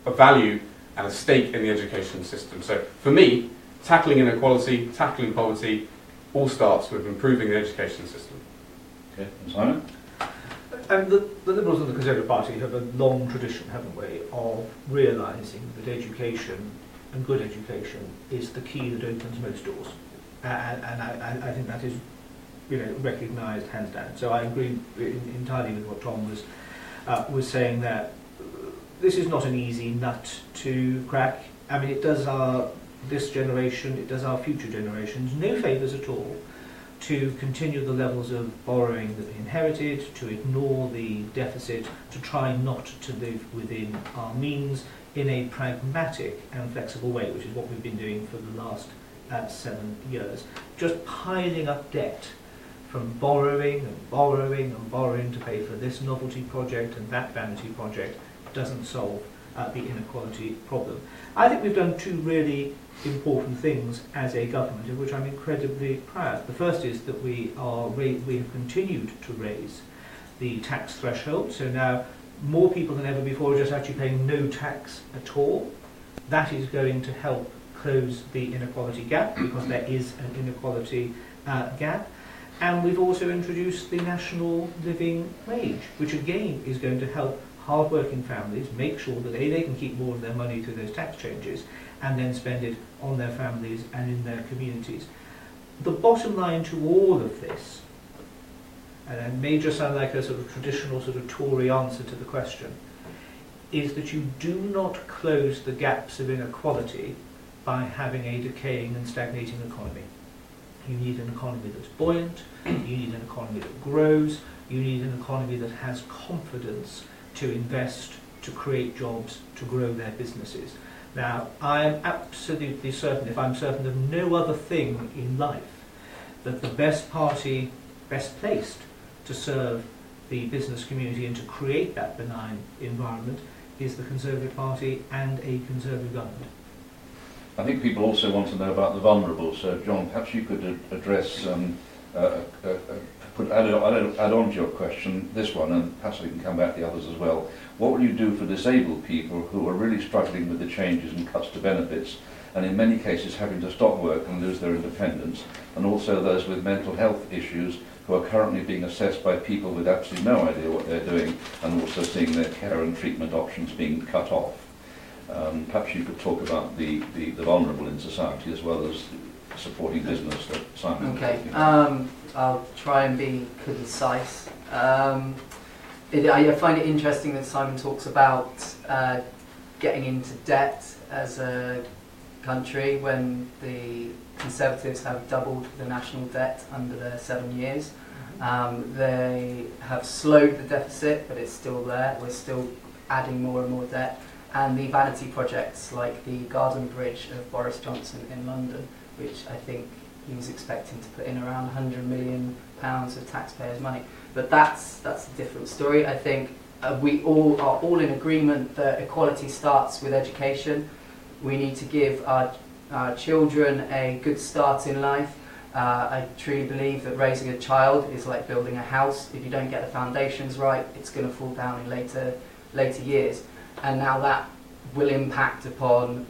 value and a stake in the education system. So for me, tackling inequality, tackling poverty, all starts with improving the education system. Okay, and Simon? And the Liberals and the Conservative Party have a long tradition, haven't we, of realising that education and good education is the key that opens most doors. And I think that is, recognised hands down. So I agree entirely with what Tom was saying, that this is not an easy nut to crack. I mean, it does this generation, it does our future generations no favours at all to continue the levels of borrowing that we inherited, to ignore the deficit, to try not to live within our means in a pragmatic and flexible way, which is what we've been doing for the last 7 years. Just piling up debt from borrowing and borrowing and borrowing to pay for this novelty project and that vanity project doesn't solve the inequality problem. I think we've done two really important things as a government, of which I'm incredibly proud. The first is that we have continued to raise the tax threshold, so now more people than ever before are just actually paying no tax at all. That is going to help close the inequality gap, because there is an inequality gap. And we've also introduced the national living wage, which again is going to help hard-working families make sure that they can keep more of their money through those tax changes and then spend it on their families and in their communities. The bottom line to all of this, and it may just sound like a sort of traditional sort of Tory answer to the question, is that you do not close the gaps of inequality by having a decaying and stagnating economy. You need an economy that's buoyant, you need an economy that grows, you need an economy that has confidence to invest, to create jobs, to grow their businesses. Now, I am absolutely certain, if I'm certain of no other thing in life, that the best party, best placed to serve the business community and to create that benign environment is the Conservative Party and a Conservative government. I think people also want to know about the vulnerable. So, John, perhaps you could address, add on to your question this one, and perhaps we can come back to the others as well. What will you do for disabled people who are really struggling with the changes and cuts to benefits, and in many cases having to stop work and lose their independence, and also those with mental health issues who are currently being assessed by people with absolutely no idea what they're doing, and also seeing their care and treatment options being cut off? Perhaps you could talk about the vulnerable in society as well as supporting business that Simon was Okay, talking about. I'll try and be concise. I find it interesting that Simon talks about getting into debt as a country when the Conservatives have doubled the national debt under their 7 years. They have slowed the deficit, but it's still there. We're still adding more and more debt. And the vanity projects like the Garden Bridge of Boris Johnson in London, which I think he was expecting to put in around £100 million of taxpayers' money. But that's a different story. I think we all are all in agreement that equality starts with education. We need to give our children a good start in life. I truly believe that raising a child is like building a house. If you don't get the foundations right, it's going to fall down in later years. And now that will impact upon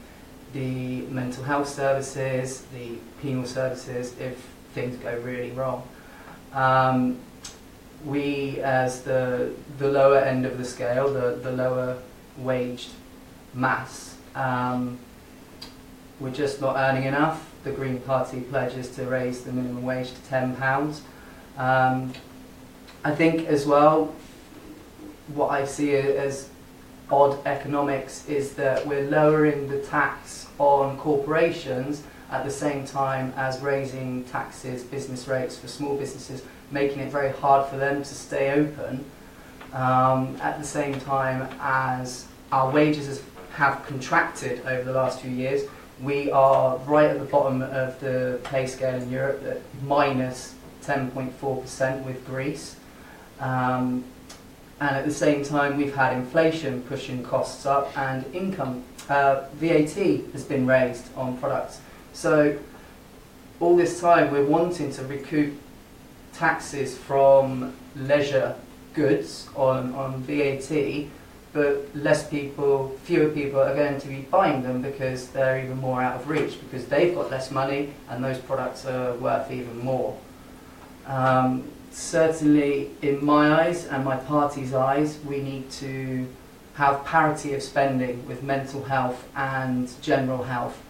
the mental health services, the penal services, if things go really wrong. We, as the lower end of the scale, the lower waged mass, we're just not earning enough. The Green Party pledges to raise the minimum wage to £10. I think as well, what I see as odd economics is that we're lowering the tax on corporations at the same time as raising taxes, business rates for small businesses, making it very hard for them to stay open, at the same time as our wages have contracted over the last few years. We are right at the bottom of the pay scale in Europe at minus 10.4% with Greece. And at the same time, we've had inflation pushing costs up, and income, VAT has been raised on products. So all this time, we're wanting to recoup taxes from leisure goods on VAT, but fewer people are going to be buying them because they're even more out of reach, because they've got less money and those products are worth even more. Certainly, in my eyes and my party's eyes, we need to have parity of spending with mental health and general health.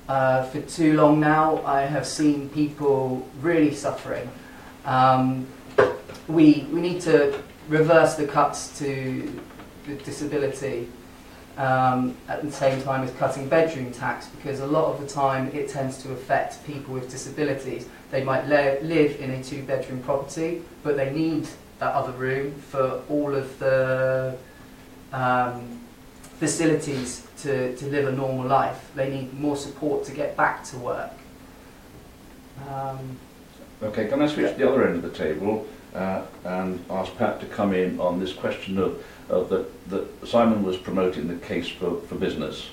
For too long now, I have seen people really suffering. We need to reverse the cuts to the disability at the same time as cutting bedroom tax, because a lot of the time it tends to affect people with disabilities. They might live in a 2-bedroom property, but they need that other room for all of the facilities to live a normal life. They need more support to get back to work. Okay, can I switch to the other end of the table and ask Pat to come in on this question of that Simon was promoting the case for business.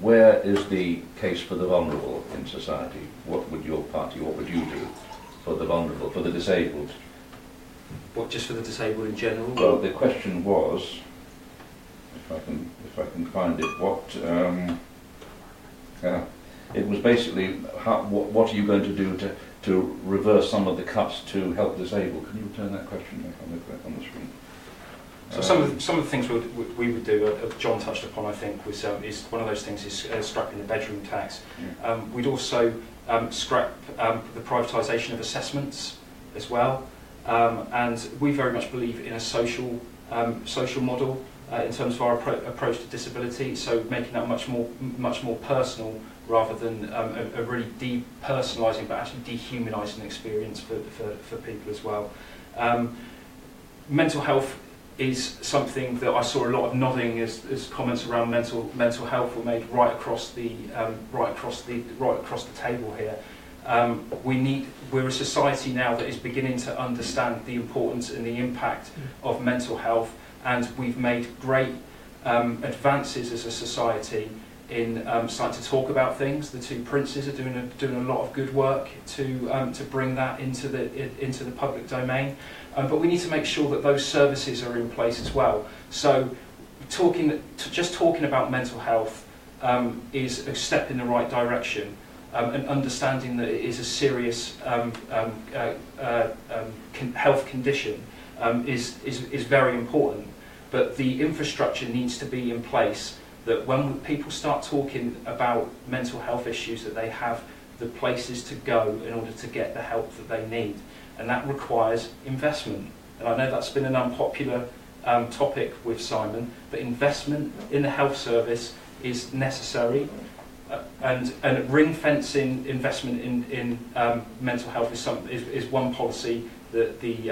Where is the case for the vulnerable in society? What would your party, what would you do for the vulnerable, for the disabled? What, just for the disabled in general? Well, the question was, if I can find it, it was basically what are you going to do to reverse some of the cuts to help disabled? Can you return that question back on the screen? So some of the things we would do, John touched upon, I think, was is one of those things is scrapping the bedroom tax. Yeah. We'd also scrap the privatisation of assessments as well, and we very much believe in a social model in terms of our approach to disability. So making that much more personal rather than a really depersonalising, but actually dehumanising experience for people as well. Mental health is something that I saw a lot of nodding as comments around mental health were made right across the table here. We're a society now that is beginning to understand the importance and the impact of mental health, and we've made great advances as a society in starting to talk about things. The two princes are doing a lot of good work to bring that into the public domain. But we need to make sure that those services are in place as well. So just talking about mental health is a step in the right direction, and understanding that it is a serious health condition is very important. But the infrastructure needs to be in place that when people start talking about mental health issues, that they have the places to go in order to get the help that they need. And that requires investment. And I know that's been an unpopular topic with Simon, but investment in the health service is necessary. And ring-fencing investment in mental health is one policy that the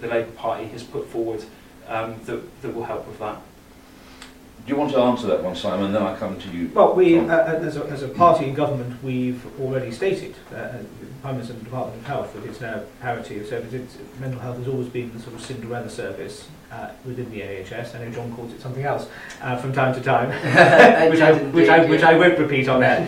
Labour Party has put forward that will help with that. Do you want to answer that one, Simon? Then I come to you. Well, we, as a party in government, we've already stated, Prime Minister and the Department of Health, that it's now parity of services. Mental health has always been the sort of Cinderella service within the NHS. I know John calls it something else from time to time, which I won't repeat on air.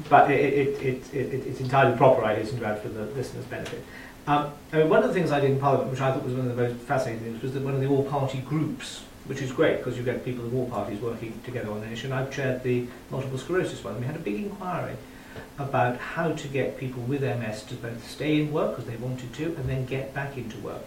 But it's entirely proper, I hasten to add, for the listeners' benefit. I mean, one of the things I did in Parliament, which I thought was one of the most fascinating things, was that one of the all-party groups, which is great because you get people of all parties working together on an issue. And I've chaired the multiple sclerosis one. We had a big inquiry about how to get people with MS to both stay in work because they wanted to and then get back into work.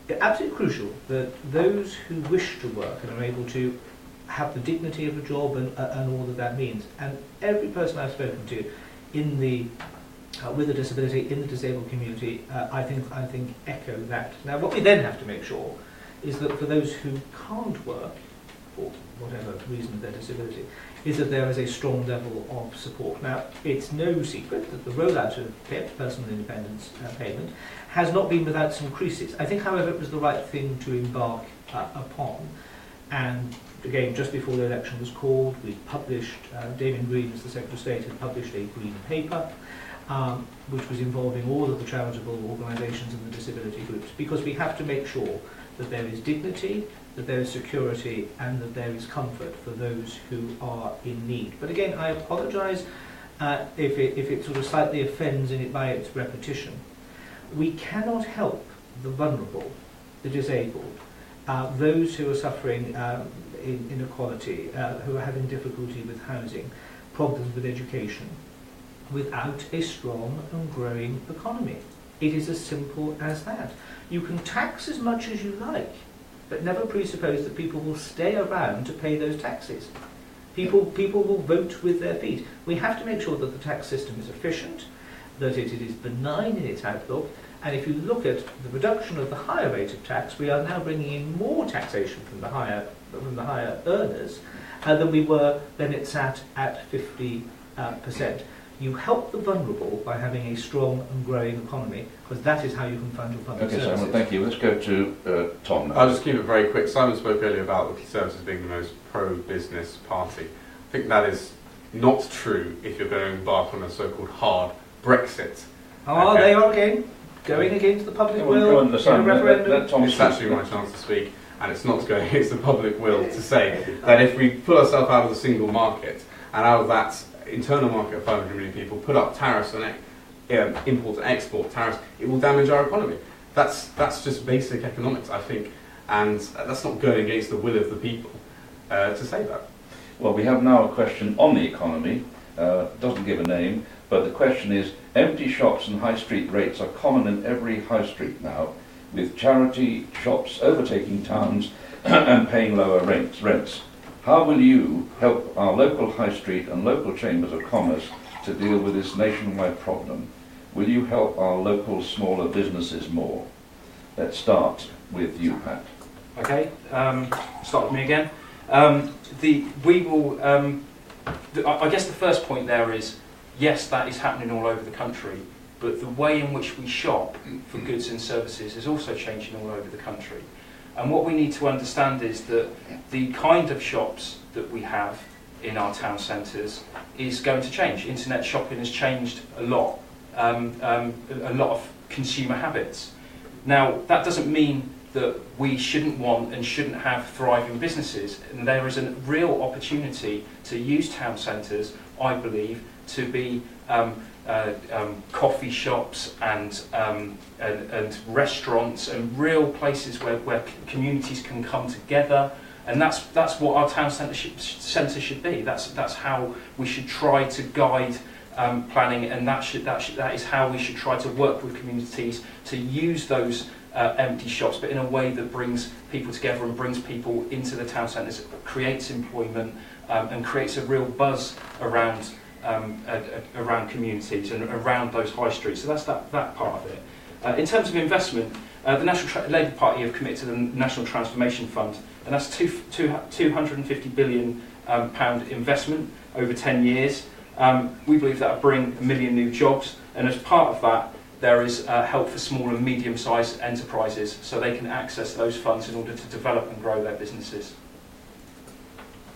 It's absolutely crucial that those who wish to work and are able to have the dignity of a job and all that means. And every person I've spoken to in the with a disability in the disabled community, I think echo that. Now, what we then have to make sure is that for those who can't work, for whatever reason of their disability, is that there is a strong level of support. Now, it's no secret that the rollout of PIP, Personal Independence Payment, has not been without some creases. I think, however, it was the right thing to embark upon. And again, just before the election was called, we published, Damien Green, as the Secretary of State, had published a green paper, which was involving all of the charitable organisations and the disability groups, because we have to make sure that there is dignity, that there is security, and that there is comfort for those who are in need. But again, I apologise if it sort of slightly offends by its repetition. We cannot help the vulnerable, the disabled, those who are suffering inequality, who are having difficulty with housing, problems with education, without a strong and growing economy. It is as simple as that. You can tax as much as you like, but never presuppose that people will stay around to pay those taxes. People will vote with their feet. We have to make sure that the tax system is efficient, that it is benign in its outlook, and if you look at the reduction of the higher rate of tax, we are now bringing in more taxation from the higher from the higher earners, than we were then it sat at 50%. You help the vulnerable by having a strong and growing economy, because that is how you can fund your public services. Simon, thank you. Let's go to Tom now. I'll just keep it very quick. Simon spoke earlier about the Conservatives being the most pro-business party. I think that is not true if you're going to embark on a so-called hard Brexit. Oh, they are again going against the public will in a referendum. It's actually my chance to speak, and it's not going against the public will to say that if we pull ourselves out of the single market and out of that internal market of 500 million people, put up tariffs on import and export tariffs, it will damage our economy. That's just basic economics, I think, and that's not going against the will of the people to say that. Well, we have now a question on the economy. Doesn't give a name, but the question is, empty shops and high street rates are common in every high street now, with charity shops overtaking towns and paying lower rents. How will you help our local high street and local chambers of commerce to deal with this nationwide problem? Will you help our local smaller businesses more? Let's start with you, Pat. Okay, start with me again. I guess the first point there is, yes, that is happening all over the country, but the way in which we shop for goods and services is also changing all over the country. And what we need to understand is that the kind of shops that we have in our town centres is going to change. Internet shopping has changed a lot of consumer habits. Now, that doesn't mean that we shouldn't want and shouldn't have thriving businesses. And there is a real opportunity to use town centres, I believe, to be coffee shops and restaurants and real places where communities can come together. And that's what our town centre should be. That's how we should try to guide planning, and that is how we should try to work with communities to use those empty shops, but in a way that brings people together and brings people into the town centres, creates employment, and creates a real buzz around communities and around those high streets. So that's that part of it. In terms of investment, the Labour Party have committed to the National Transformation Fund, and that's £250 billion investment over 10 years. We believe that will bring 1 million new jobs, and as part of that, there is help for small and medium-sized enterprises, so they can access those funds in order to develop and grow their businesses.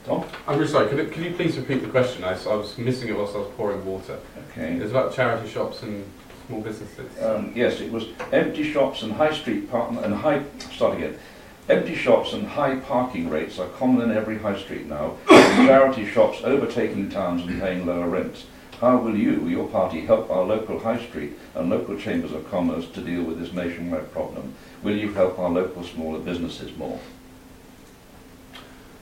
Tom? I'm really sorry, can you please repeat the question? I was missing it whilst I was pouring water. Okay. It was about charity shops and small businesses. Yes, it was empty shops and high street Empty shops and high parking rates are common in every high street now, with charity shops overtaking towns and paying lower rents. How will you, your party, help our local high street and local chambers of commerce to deal with this nationwide problem? Will you help our local smaller businesses more?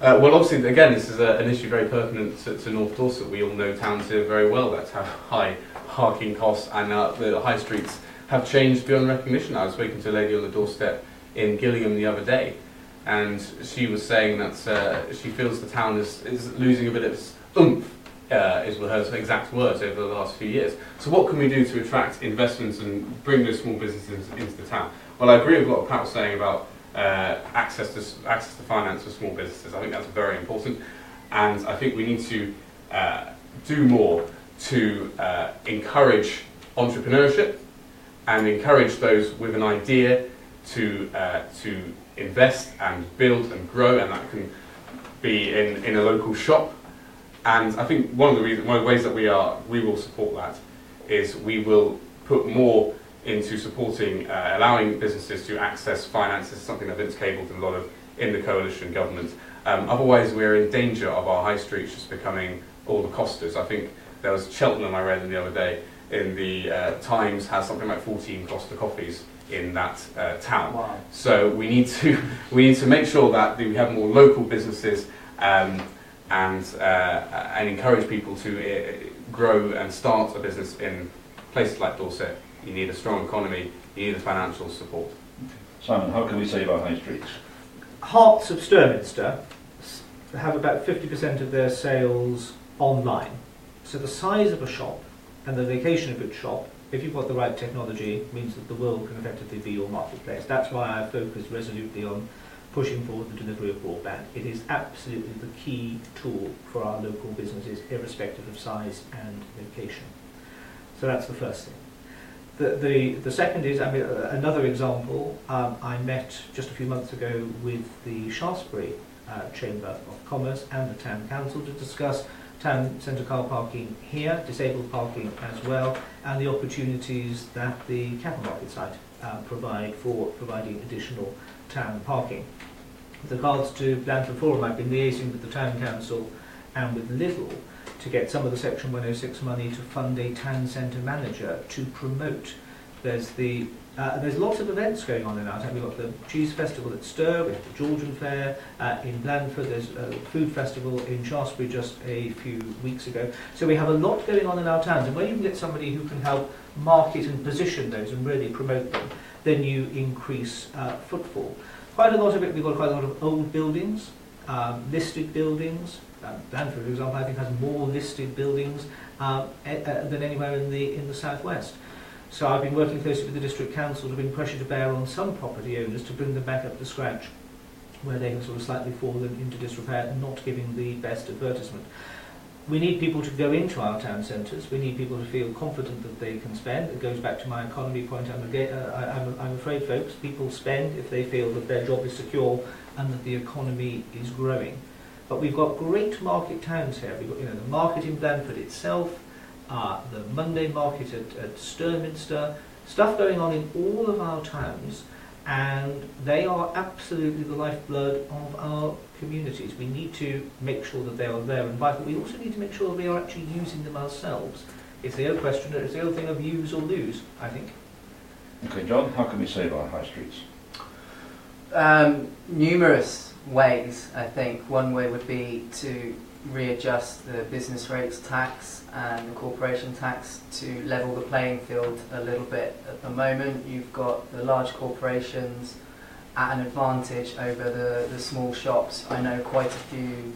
Well, obviously, again, this is an issue very pertinent to North Dorset. We all know towns here very well that have high parking costs, and the high streets have changed beyond recognition. I was speaking to a lady on the doorstep in Gillingham the other day, and she was saying that she feels the town is losing a bit of its oomph, is her exact words, over the last few years. So what can we do to attract investments and bring those small businesses into the town? Well, I agree with what Pat was saying about access to finance for small businesses. I think that's very important, and I think we need to do more to encourage entrepreneurship and encourage those with an idea to invest and build and grow, and that can be in a local shop. And I think one of the ways that we will support that is we will put more into supporting, allowing businesses to access finances, something that Vince Cable did a lot of in the coalition government. Otherwise, we're in danger of our high streets just becoming all the Costas. I think there was Cheltenham I read the other day in the Times has something like 14 Costa coffees in that town. Wow. So we need to make sure that we have more local businesses and encourage people to grow and start a business in places like Dorset. You need a strong economy, you need the financial support. Simon, how can we save our high streets? Hearts of Sturminster have about 50% of their sales online. So the size of a shop and the location of its shop, if you've got the right technology, means that the world can effectively be your marketplace. That's why I focus resolutely on pushing forward the delivery of broadband. It is absolutely the key tool for our local businesses, irrespective of size and location. So that's the first thing. The second is, another example, I met just a few months ago with the Shaftesbury Chamber of Commerce and the Town Council to discuss town centre car parking here, disabled parking as well, and the opportunities that the Cattle Market site provide for providing additional town parking. With regards to Blandford Forum, I've been liaising with the Town Council and with Lidl to get some of the Section 106 money to fund a town centre manager to promote. There's lots of events going on in our town. We've got the Cheese Festival at Stir, we have the Georgian Fair in Blandford, there's a food festival in Shaftesbury just a few weeks ago. So we have a lot going on in our towns, and when you can get somebody who can help market and position those and really promote them, then you increase footfall. Quite a lot of it, we've got quite a lot of old buildings, listed buildings. Blandford, for example, I think has more listed buildings than anywhere in the southwest. So I've been working closely with the District Council to bring pressure to bear on some property owners to bring them back up to scratch, where they have sort of slightly fallen into disrepair and not giving the best advertisement. We need people to go into our town centres. We need people to feel confident that they can spend. It goes back to my economy point. I'm afraid, folks, people spend if they feel that their job is secure and that the economy is growing. But we've got great market towns here. We've got, the market in Blandford itself, the Monday market at Sturminster, stuff going on in all of our towns, and they are absolutely the lifeblood of our communities. We need to make sure that they are there and vital. We also need to make sure that we are actually using them ourselves. It's the old question, it's the old thing of use or lose, I think. Okay, John, how can we save our high streets? Numerous ways, I think. One way would be to readjust the business rates tax and the corporation tax to level the playing field a little bit. At the moment, you've got the large corporations at an advantage over the small shops. I know quite a few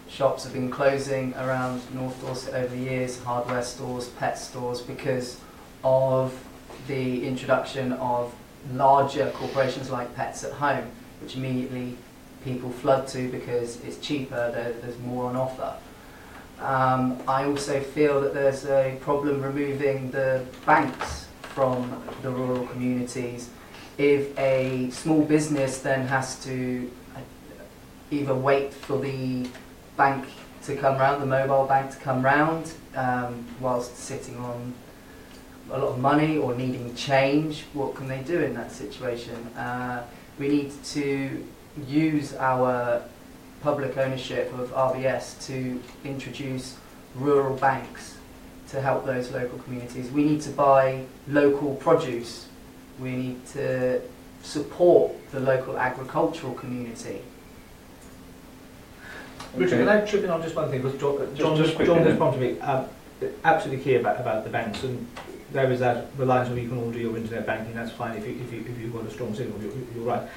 shops have been closing around North Dorset over the years, hardware stores, pet stores, because of the introduction of larger corporations like Pets at Home, which immediately people flood to because it's cheaper, there's more on offer. I also feel that there's a problem removing the banks from the rural communities. If a small business then has to either wait for the bank to come round, the mobile bank to come round, whilst sitting on a lot of money or needing change, what can they do in that situation? We need to use our public ownership of RBS to introduce rural banks to help those local communities. We need to buy local produce. We need to support the local agricultural community. Richard, can I chip in on just one thing? Because John has prompted me. Absolutely key about the banks, and there is that reliance where you can all do your internet banking. That's fine if you've got a strong signal. You're right.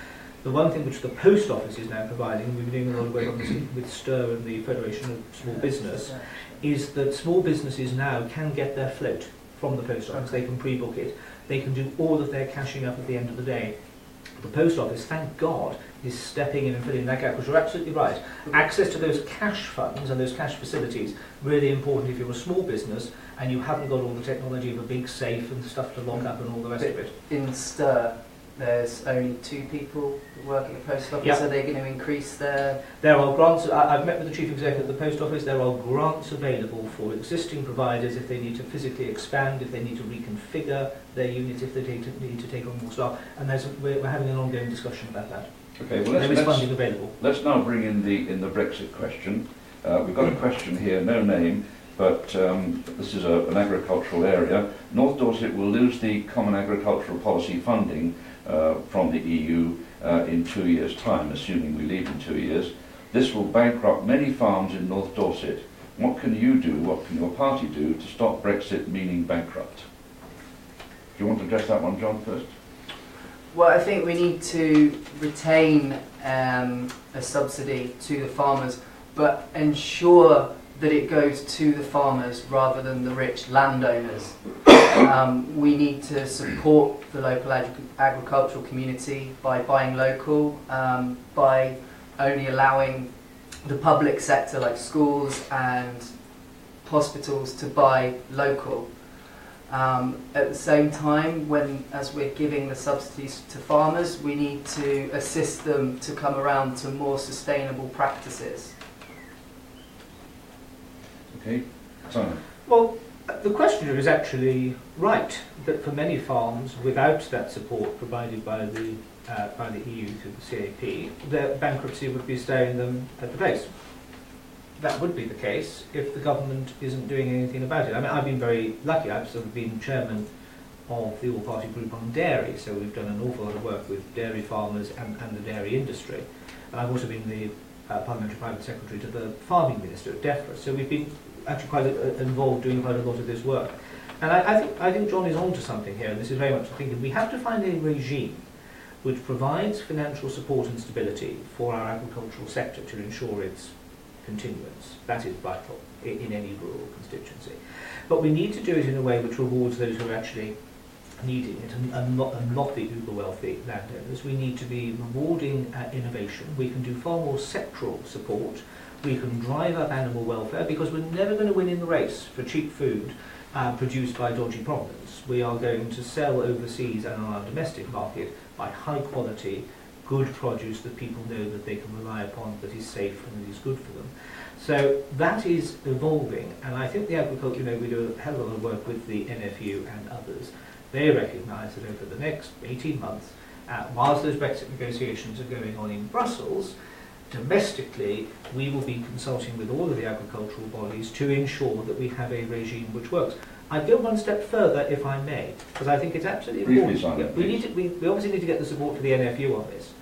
The one thing which the Post Office is now providing, and we've been doing a lot of work on this with STIR and the Federation of Small Business, is that small businesses now can get their float from the Post Office. They can pre-book it. They can do all of their cashing up at the end of the day. The Post Office, thank God, is stepping in and filling that gap, because you're absolutely right. Access to those cash funds and those cash facilities, really important if you're a small business and you haven't got all the technology of a big safe and stuff to lock up and all the rest of it. In STIR, there's only 2 people working at the Post Office. Yep. Are they going to increase their... There are grants. I've met with the Chief Executive of the Post Office. There are grants available for existing providers if they need to physically expand, if they need to reconfigure their units, if they need to take on more staff. And we're having an ongoing discussion about that. Okay, well, there is funding available. Let's now bring in the Brexit question. We've got a question here, no name, but this is an agricultural area. North Dorset will lose the Common Agricultural Policy funding from the EU in 2 years' time, assuming we leave in 2 years. This will bankrupt many farms in North Dorset. What can you do, what can your party do to stop Brexit meaning bankrupt? Do you want to address that one, John, first? Well, I think we need to retain a subsidy to the farmers, but ensure that it goes to the farmers rather than the rich landowners. We need to support the local agricultural community by buying local, by only allowing the public sector like schools and hospitals to buy local. At the same time, as we're giving the subsidies to farmers, we need to assist them to come around to more sustainable practices. Okay, Simon. Well, the questioner is actually right, that for many farms, without that support provided by the EU through the CAP, their bankruptcy would be staring them at the face. That would be the case if the government isn't doing anything about it. I mean, I've been very lucky. I've sort of been chairman of the all-party group on dairy, so we've done an awful lot of work with dairy farmers and the dairy industry. And I've also been the parliamentary private secretary to the farming minister at DEFRA, so we've been actually quite involved doing quite a lot of this work. And I think John is on to something here, and this is very much the thinking. We have to find a regime which provides financial support and stability for our agricultural sector to ensure its continuance. That is vital in any rural constituency. But we need to do it in a way which rewards those who are actually needing it and not the uber wealthy landowners. We need to be rewarding innovation. We can do far more sectoral support. We can drive up animal welfare, because we're never going to win in the race for cheap food produced by dodgy provenance. We are going to sell overseas and on our domestic market by high quality, good produce that people know that they can rely upon, that is safe and that is good for them. So that is evolving, and I think the agriculture, we do a hell of a lot of work with the NFU and others. They recognise that over the next 18 months, whilst those Brexit negotiations are going on in Brussels, domestically we will be consulting with all of the agricultural bodies to ensure that we have a regime which works. I'd go one step further, if I may, because I think it's absolutely important. We obviously need to get the support for the NFU on this.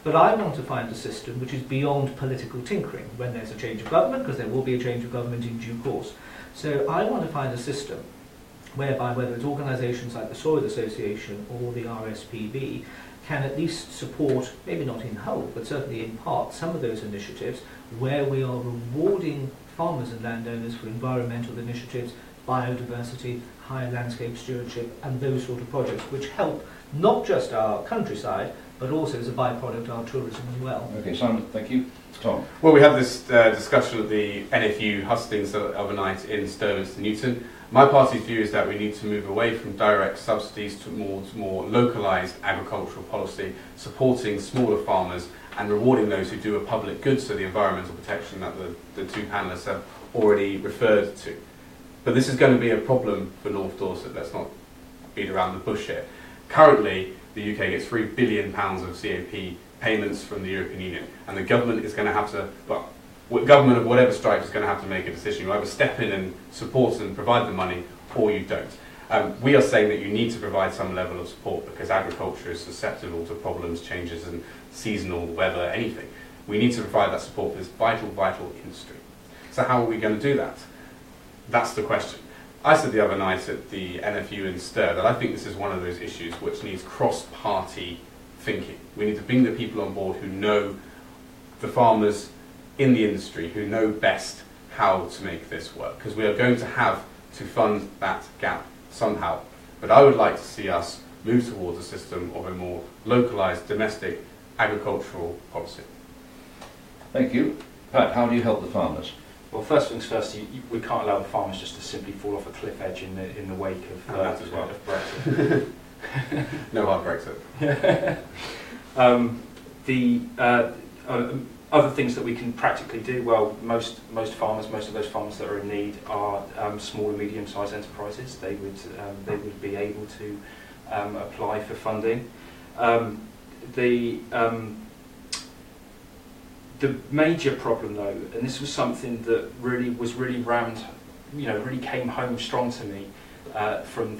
But I want to find a system which is beyond political tinkering when there's a change of government, because there will be a change of government in due course. So I want to find a system whereby, whether it's organisations like the Soil Association or the RSPB, can at least support, maybe not in whole, but certainly in part, some of those initiatives where we are rewarding farmers and landowners for environmental initiatives, biodiversity, higher landscape stewardship, and those sort of projects which help not just our countryside, but also as a byproduct our tourism as well. Okay, Simon, thank you. Tom. Well, we had this discussion at the NFU Hustings overnight in Sturminster Newton. My party's view is that we need to move away from direct subsidies towards more localised agricultural policy, supporting smaller farmers and rewarding those who do a public good, so the environmental protection that the two panellists have already referred to. But this is going to be a problem for North Dorset. Let's not beat around the bush here. Currently, the UK gets £3 billion of CAP payments from the European Union, and the government is going to have to, government of whatever stripe is going to have to make a decision. You either step in and support and provide the money, or you don't. We are saying that you need to provide some level of support because agriculture is susceptible to problems, changes in seasonal weather, anything. We need to provide that support for this vital, vital industry. So how are we going to do that? That's the question. I said the other night at the NFU in Stir that I think this is one of those issues which needs cross-party thinking. We need to bring the people on board who know the farmers in the industry, who know best how to make this work, because we are going to have to fund that gap somehow. But I would like to see us move towards a system of a more localised domestic agricultural policy. Thank you. Pat, how do you help the farmers? Well, first things first, we can't allow the farmers just to simply fall off a cliff edge in the wake of, that as well. of Brexit. No hard Brexit. Other things that we can practically do, well, most farmers, most of those farmers that are in need are small and medium-sized enterprises. They would be able to apply for funding. The major problem, though, and this was something that really came home strong to me from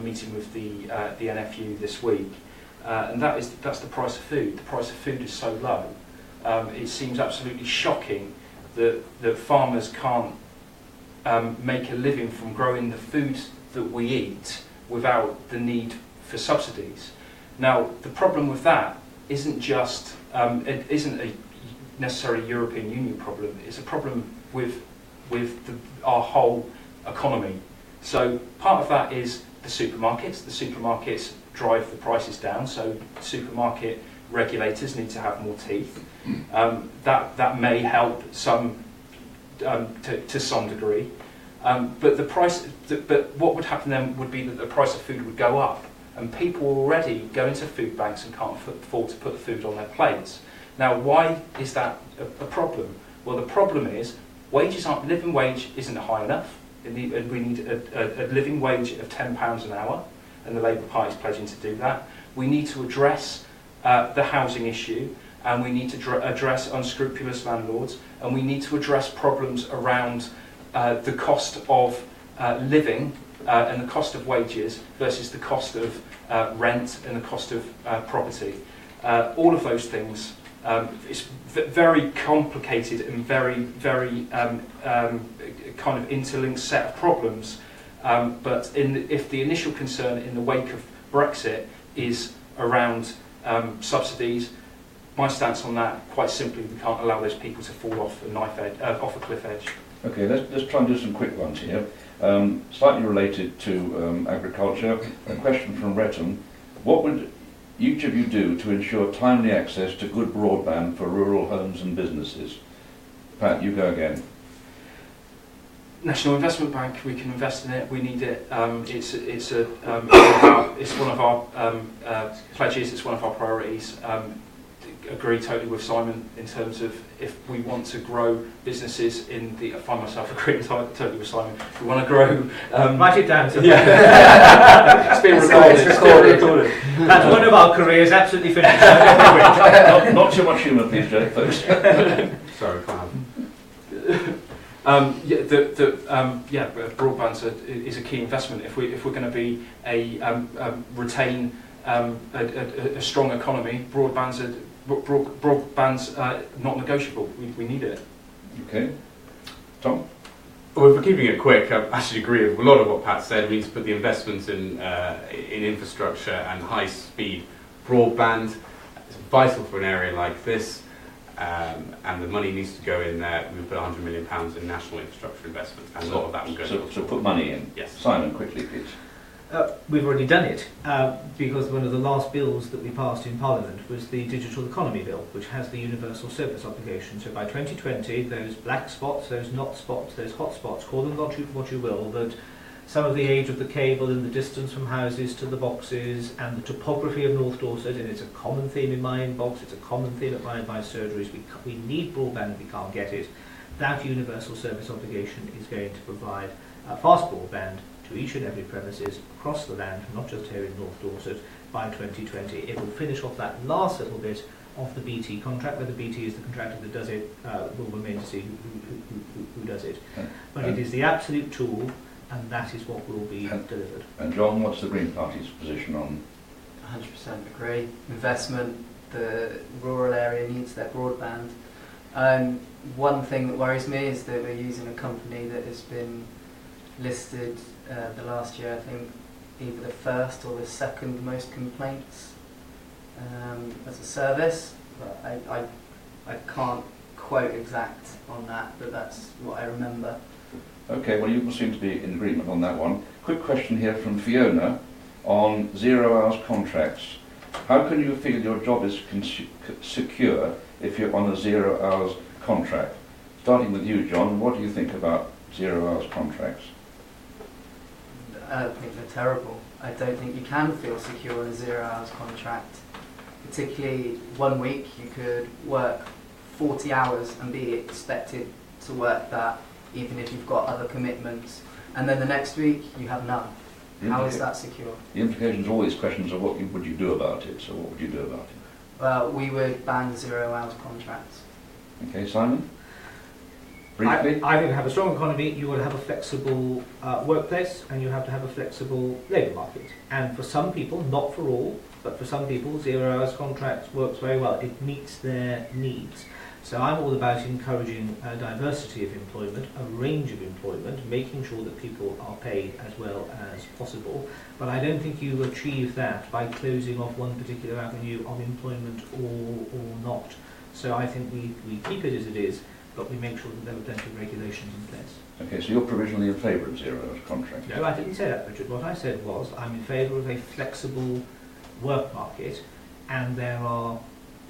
meeting with the NFU this week, and that's the price of food. The price of food is so low. It seems absolutely shocking that farmers can't make a living from growing the food that we eat without the need for subsidies. Now, the problem with that isn't just it isn't a necessarily European Union problem. It's a problem with with our whole economy. So part of that is the supermarkets. The supermarkets drive the prices down, so supermarket regulators need to have more teeth. That may help some to some degree. But what would happen then would be that the price of food would go up, and people already go into food banks and can't afford to put food on their plates. Now, why is that a problem? Well, the problem is living wage isn't high enough. We need a living wage of £10 an hour, and the Labour Party is pledging to do that. We need to address the housing issue, and we need to address unscrupulous landlords, and we need to address problems around the cost of living and the cost of wages versus the cost of rent and the cost of property. All of those things, it's very complicated and very kind of interlinked set of problems. But if the initial concern in the wake of Brexit is around subsidies, my stance on that, quite simply, we can't allow those people to fall off a cliff edge. Okay, let's try and do some quick ones here. Slightly related to agriculture, a question from Retton. What would each of you do to ensure timely access to good broadband for rural homes and businesses? Pat, you go again. National Investment Bank, we can invest in it, we need it. It's one of our pledges, it's one of our priorities. Agree totally with Simon in terms of if we want to grow businesses I find myself agreeing totally with Simon. If we want to grow... Write it down. Yeah. It's being recorded. That's one of our careers, absolutely finished. Not too much humour, please, Joe, folks. Sorry, Cloud. Broadband is a key investment. If we're going to be retain a strong economy, broadband's not negotiable. We need it. Okay, Tom. Well, if we're keeping it quick, I actually agree with a lot of what Pat said. We need to put the investments in infrastructure and high-speed broadband. It's vital for an area like this. And the money needs to go in there. We put £100 million in national infrastructure investments, and a lot of that will go So put money in. Yes. Simon, quickly, please. We've already done it, because one of the last bills that we passed in Parliament was the Digital Economy Bill, which has the universal service obligation. So by 2020, those black spots, those not spots, those hot spots, call them what you will, but some of the age of the cable and the distance from houses to the boxes and the topography of North Dorset, and it's a common theme in my inbox, it's a common theme at my advice surgeries, we need broadband and we can't get it. That universal service obligation is going to provide fast broadband to each and every premises across the land, not just here in North Dorset, by 2020. It will finish off that last little bit of the BT contract. Whether BT is the contractor that does it will remain to see who does it. But it is the absolute tool, and that is what will be delivered. And John, what's the Green Party's position on? 100% agree. Investment, the rural area needs their broadband. One thing that worries me is that we're using a company that has been listed the last year, I think, either the first or the second most complaints as a service. But I can't quote exact on that, but that's what I remember. Okay, well, you seem to be in agreement on that one. Quick question here from Fiona on 0 hours contracts. How can you feel your job is secure if you're on a 0 hours contract? Starting with you, John, what do you think about 0 hours contracts? I think they're terrible. I don't think you can feel secure in a 0 hours contract. Particularly 1 week you could work 40 hours and be expected to work that even if you've got other commitments, and then the next week you have none. How is that secure? The implications are always questions of what would you do about it, so what would you do about it? Well, we would ban 0 hours contracts. Okay, Simon? Briefly? I think to have a strong economy, you will have a flexible workplace, and you have to have a flexible labour market. And for some people, not for all, but for some people, 0 hours contracts works very well. It meets their needs. So I'm all about encouraging diversity of employment, a range of employment, making sure that people are paid as well as possible. But I don't think you achieve that by closing off one particular avenue of employment or not. So I think we keep it as it is, but we make sure that there are plenty of regulations in place. Okay, so you're provisionally in favour of zero hours contract? No, I didn't say that, Richard. What I said was I'm in favour of a flexible work market, and there are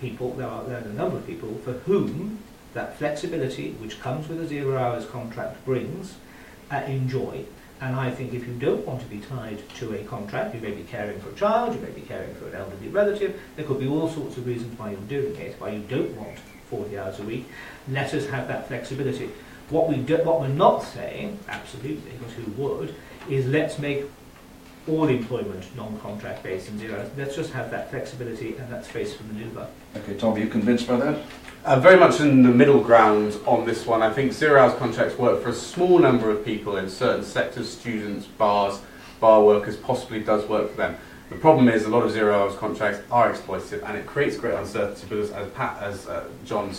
a number of people for whom that flexibility, which comes with a 0 hours contract, brings enjoy. And I think if you don't want to be tied to a contract, you may be caring for a child, you may be caring for an elderly relative, there could be all sorts of reasons why you're doing it, why you don't want 40 hours a week. Let us have that flexibility. What we're not saying, absolutely, because who would, is let's make all employment non-contract based and 0 hours. Let's just have that flexibility and that space for manoeuvre. Okay, Tom, are you convinced by that? Very much in the middle ground on this one. I think 0 hours contracts work for a small number of people in certain sectors, students, bars, bar workers, possibly does work for them. The problem is a lot of 0 hours contracts are exploitative, and it creates great uncertainty because, as John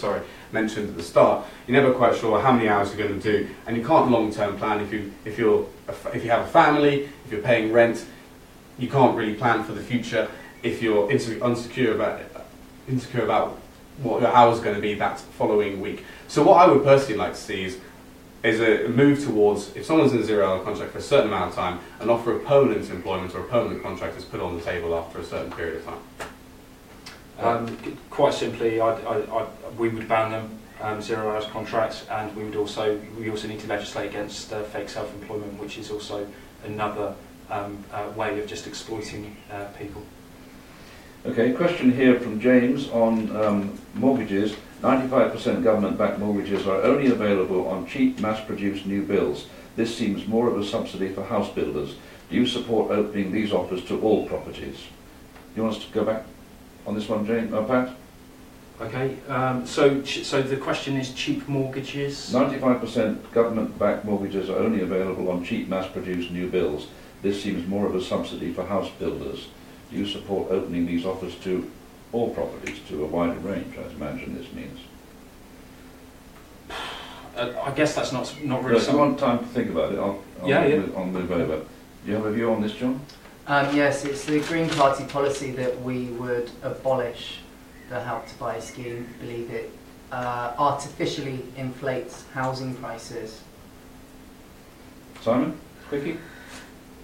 mentioned at the start, you're never quite sure how many hours you're going to do, and you can't long-term plan. If you have a family, if you're paying rent, you can't really plan for the future. If you're insecure about what your hours are going to be that following week. So what I would personally like to see is a move towards, if someone's in a 0 hour contract for a certain amount of time, an offer of permanent employment or a permanent contract is put on the table after a certain period of time. Quite simply, we would ban them, 0 hours contracts, and we also need to legislate against fake self-employment, which is also another way of just exploiting people. Okay, question here from James on mortgages. 95% government-backed mortgages are only available on cheap, mass-produced new builds. This seems more of a subsidy for house builders. Do you support opening these offers to all properties? You want us to go back on this one, James? Pat? Okay, so the question is cheap mortgages? 95% government-backed mortgages are only available on cheap, mass-produced new builds. This seems more of a subsidy for house builders. Do you support opening these offers to all properties, to a wider range, I imagine this means? I guess that's not really If you want time to think about it, I'll move over. Do you have a view on this, John? Yes, it's the Green Party policy that we would abolish the Help to Buy scheme. I believe it artificially inflates housing prices. Simon, quickie?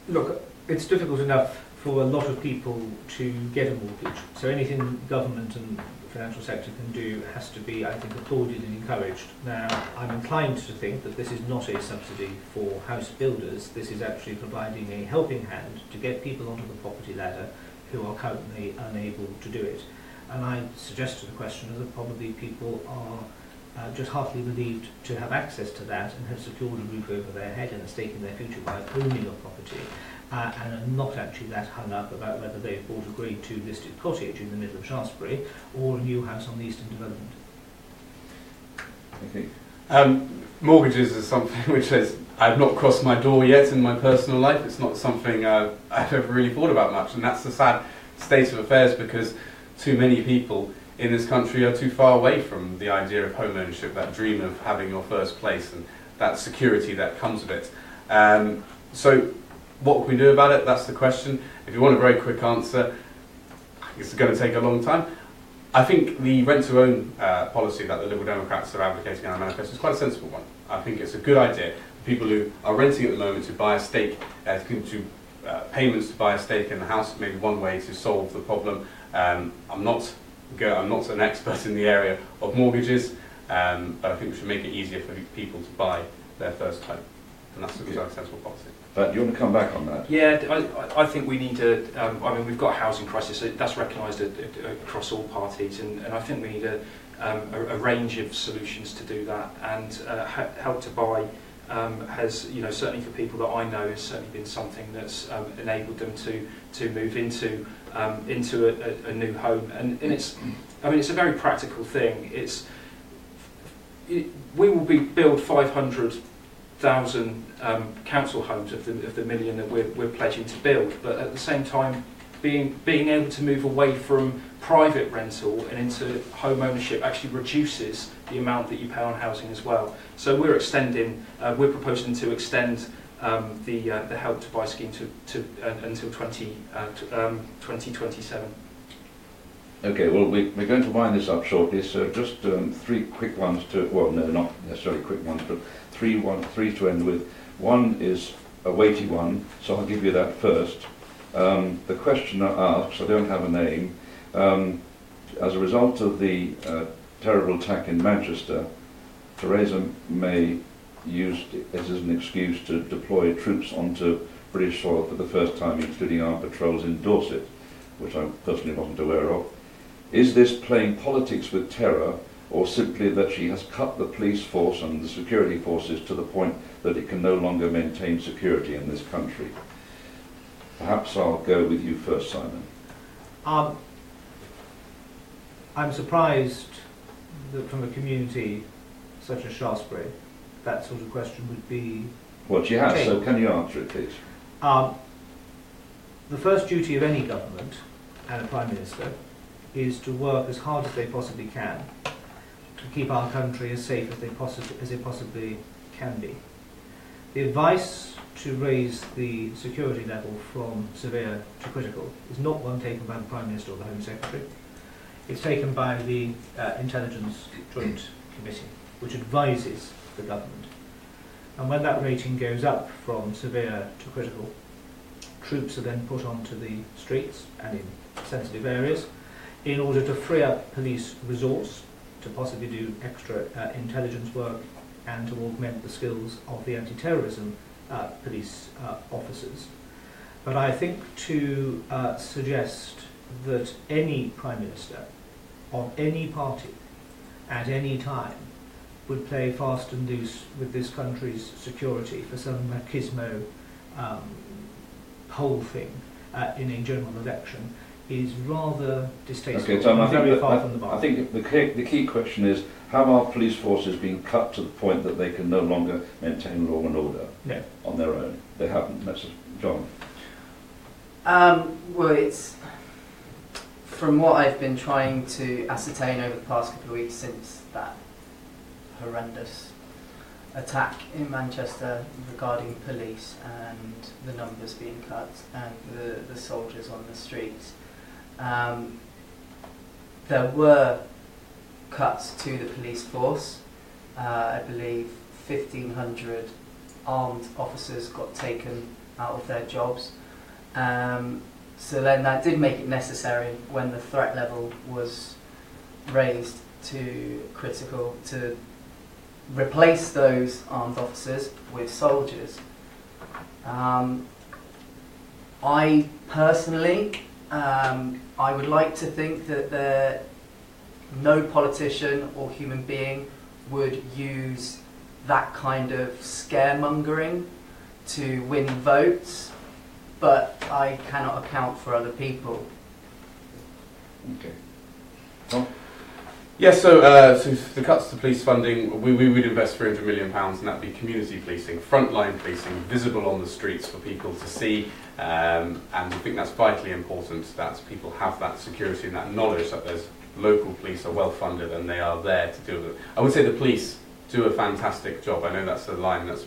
Look, it's difficult enough for a lot of people to get a mortgage. So anything government and financial sector can do has to be, I think, applauded and encouraged. Now, I'm inclined to think that this is not a subsidy for house builders. This is actually providing a helping hand to get people onto the property ladder who are currently unable to do it. And I suggest to the questioner that probably people are just heartily relieved to have access to that and have secured a roof over their head and a stake in their future by owning a property. And are not actually that hung up about whether they've bought a Grade 2 listed cottage in the middle of Shaftesbury or a new house on the Eastern Development. Okay. Mortgages is something which I've not crossed my door yet in my personal life. It's not something I've ever really thought about much, and that's the sad state of affairs because too many people in this country are too far away from the idea of home ownership, that dream of having your first place and that security that comes with it. So what can we do about it? That's the question. If you want a very quick answer, it's going to take a long time. I think the rent-to-own policy that the Liberal Democrats are advocating in our manifesto is quite a sensible one. I think it's a good idea for people who are renting at the moment to buy a stake, payments to buy a stake in the house, maybe one way to solve the problem. I'm not an expert in the area of mortgages, but I think we should make it easier for people to buy their first home, and that's a good, sensible policy. But you want to come back on that? Yeah, I think we need to, I mean, we've got a housing crisis, so that's recognised across all parties, and I think we need a range of solutions to do that, and Help to Buy has, certainly for people that I know, has certainly been something that's enabled them to move into a new home, and it's, I mean, it's a very practical thing. We will build 500,000 council homes of the million that we're pledging to build, but at the same time being able to move away from private rental and into home ownership actually reduces the amount that you pay on housing as well. So we're proposing to extend the Help to Buy scheme to until 2027. Okay, well, we're going to wind this up shortly, so just three quick ones to, well, no, not necessarily quick ones, but three to end with. One is a weighty one, so I'll give you that first. The questioner asks, I don't have a name, as a result of the terrible attack in Manchester, Theresa May used it as an excuse to deploy troops onto British soil for the first time, including armed patrols in Dorset, which I personally wasn't aware of. Is this playing politics with terror, or simply that she has cut the police force and the security forces to the point that it can no longer maintain security in this country? Perhaps I'll go with you first, Simon. I'm surprised that from a community such as Shaftesbury, that sort of question would be... Well, she has, so can you answer it, please? The first duty of any government and a Prime Minister is to work as hard as they possibly can to keep our country as safe as it possibly can be. The advice to raise the security level from severe to critical is not one taken by the Prime Minister or the Home Secretary. It's taken by the Intelligence Joint Committee, which advises the government. And when that rating goes up from severe to critical, troops are then put onto the streets and in sensitive areas in order to free up police resource to possibly do extra intelligence work and to augment the skills of the anti-terrorism police officers. But I think to suggest that any Prime Minister of any party at any time would play fast and loose with this country's security for some machismo poll thing in a general election is rather distasteful. Okay, Tom, I think the key question is, have our police forces been cut to the point that they can no longer maintain law and order on their own? They haven't. That's John. Well, it's from what I've been trying to ascertain over the past couple of weeks since that horrendous attack in Manchester regarding police and the numbers being cut and the soldiers on the streets. There were cuts to the police force. I believe 1,500 armed officers got taken out of their jobs. So then that did make it necessary when the threat level was raised to critical to replace those armed officers with soldiers. I personally, I would like to think that no politician or human being would use that kind of scaremongering to win votes, but I cannot account for other people. Okay. Tom? Yes, so the cuts to police funding, we would invest £300 million, and that would be community policing, frontline policing, visible on the streets for people to see, and I think that's vitally important that people have that security and that knowledge that there's local police are well funded and they are there to deal with it. I would say the police do a fantastic job. I know that's a line that's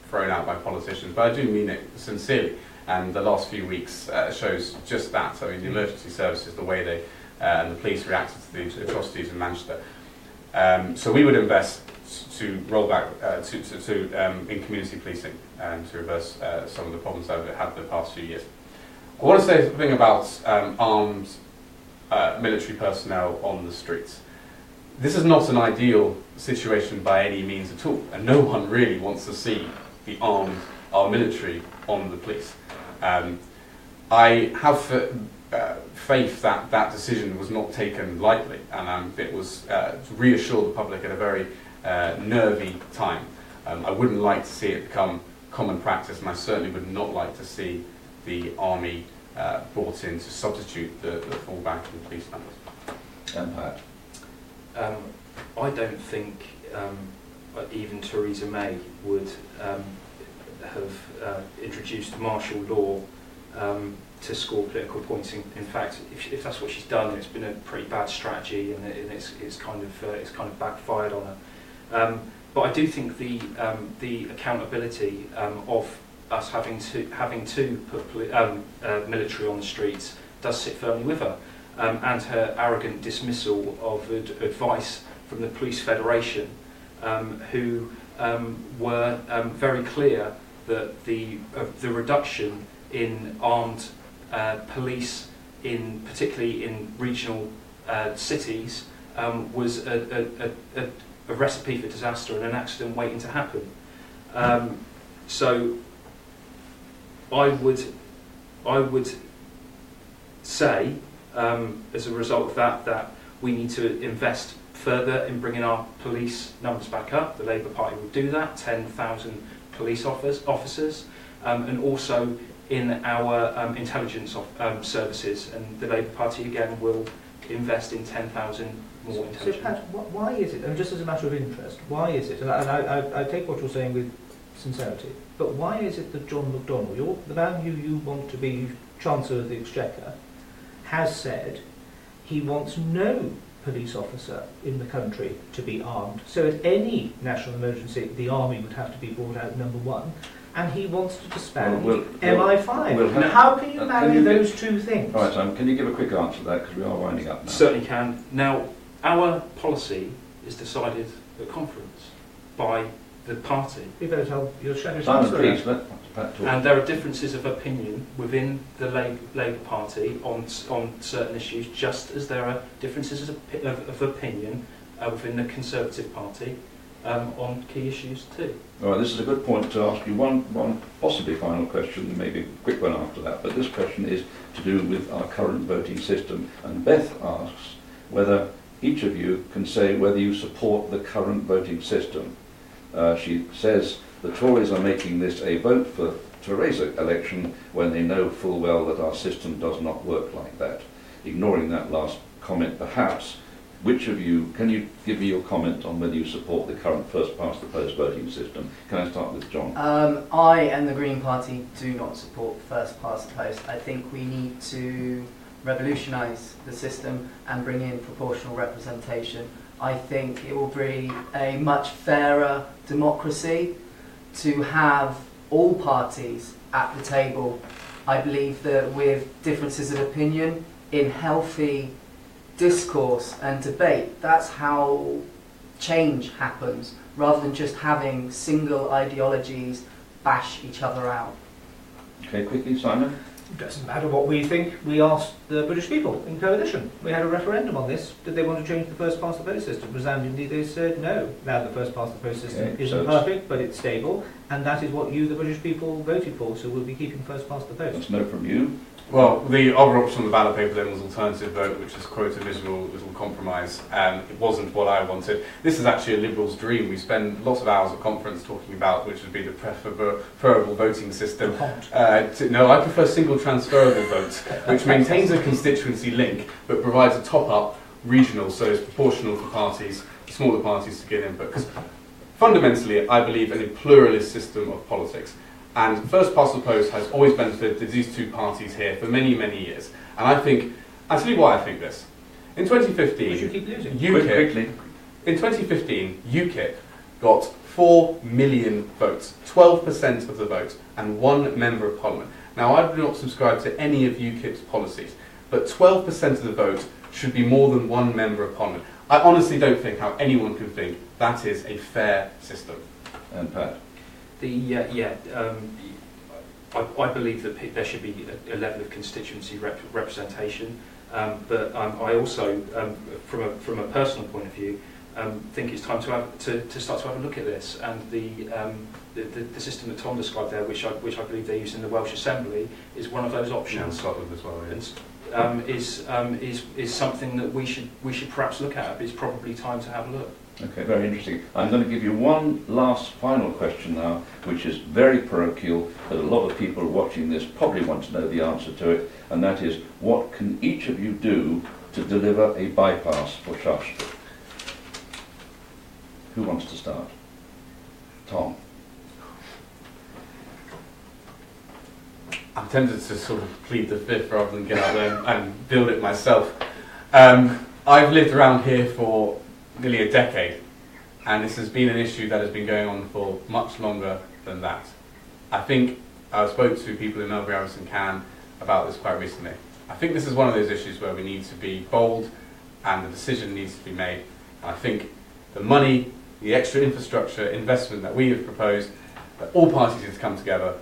thrown out by politicians, but I do mean it sincerely, and the last few weeks shows just that. I mean, the emergency services, the way they and the police reacted to the atrocities in Manchester. So we would invest to roll back in community policing and to reverse some of the problems that we've had the past few years. I want to say something about armed military personnel on the streets. This is not an ideal situation by any means at all, and no one really wants to see our military on the police. I have faith that that decision was not taken lightly, and it was to reassure the public at a very nervy time. I wouldn't like to see it become common practice, and I certainly would not like to see the army brought in to substitute the fallback in police numbers. And Pat? I don't think even Theresa May would have introduced martial law to score political points. In fact, if that's what she's done, it's been a pretty bad strategy, and it's kind of backfired on her. But I do think the accountability of us having to put military on the streets does sit firmly with her. and her arrogant dismissal of advice from the Police Federation, who were very clear that the reduction in armed police, particularly in regional cities, was a recipe for disaster and an accident waiting to happen. So I would say, as a result of that we need to invest further in bringing our police numbers back up. The Labour Party will do that, 10,000 police officers, and also in our intelligence services. And the Labour Party again will invest in 10,000 more intelligence. So Pat, why is it, and just as a matter of interest, why is it, and I take what you're saying with sincerity, but why is it that John McDonnell, the man who you want to be Chancellor of the Exchequer, has said he wants no police officer in the country to be armed? So at any national emergency, the army would have to be brought out, number one, and he wants to disband MI5. How can you marry those two things? Right, can you give a quick answer to that, because we are winding up now? Certainly can. Now, our policy is decided at conference by the party. You better tell your shadow Simon, chancellor. please, let Pat talk. And there are differences of opinion within the Labour Party on certain issues, just as there are differences of opinion within the Conservative Party on key issues too. All right, this is a good point to ask you one possibly final question, maybe a quick one after that, but this question is to do with our current voting system. And Beth asks whether each of you can say whether you support the current voting system. She says the Tories are making this a vote for Theresa election when they know full well that our system does not work like that. Ignoring that last comment perhaps, which of you, can you give me your comment on whether you support the current first past the post voting system? Can I start with John? I and the Green Party do not support first past the post. I think we need to revolutionise the system and bring in proportional representation. I think it will bring a much fairer democracy to have all parties at the table. I believe that with differences of opinion, in healthy discourse and debate, that's how change happens, rather than just having single ideologies bash each other out. Okay, quickly, Simon. It doesn't matter what we think. We asked the British people in coalition. We had a referendum on this. Did they want to change the first past the post system? Resoundingly, they said no. Now the first past the post system isn't perfect, but it's stable, and that is what you, the British people, voted for. So we'll be keeping first past the post. That's no from you. Well, the other option on the ballot paper then was alternative vote, which is quote a little compromise. It wasn't what I wanted. This is actually a Liberal's dream. We spend lots of hours at conference talking about which would be the preferable voting system. No, I prefer single transferable votes, which maintains a constituency link but provides a top-up regional, so it's proportional for parties, smaller parties to get in. But because fundamentally, I believe in a pluralist system of politics. And first past the post has always benefited these two parties here for many, many years. And I think, I'll tell you why I think this. In 2015, We should keep losing. UKIP, in 2015, UKIP got 4 million votes, 12% of the vote, and 1 member of parliament. Now, I do not subscribe to any of UKIP's policies, but 12% of the vote should be more than 1 member of parliament. I honestly don't think how anyone can think that is a fair system. And Pat? I believe that there should be a level of constituency representation, but I also, from a personal point of view, think it's time to start to have a look at this. And the system that Tom described there, which I believe they use in the Welsh Assembly, is one of those options. And Scotland as well. And is something that we should perhaps look at. It's probably time to have a look. Okay, very interesting. I'm going to give you one last final question now, which is very parochial, but a lot of people watching this probably want to know the answer to it, and that is, what can each of you do to deliver a bypass for Shaftesbury? Who wants to start? Tom. I'm tempted to sort of plead the fifth rather than get out there and build it myself. I've lived around here for nearly a decade, and this has been an issue that has been going on for much longer than that. I think I spoke to people in Melbury, Arras and Cannes about this quite recently. I think this is one of those issues where we need to be bold and the decision needs to be made. And I think the money, the extra infrastructure investment that we have proposed, that all parties need to come together,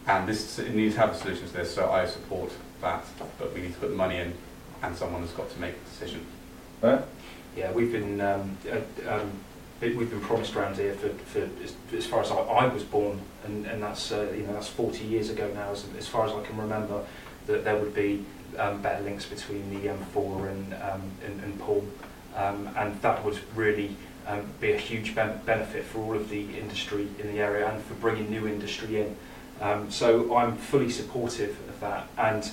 and it needs to have a solution to this, so I support that. But we need to put the money in, and someone has got to make a decision. Yeah, we've been promised around here for as far as I was born, and that's that's 40 years ago now, as far as I can remember, that there would be better links between the M4 and Poole, and that would really be a huge benefit for all of the industry in the area and for bringing new industry in. So I'm fully supportive of that, and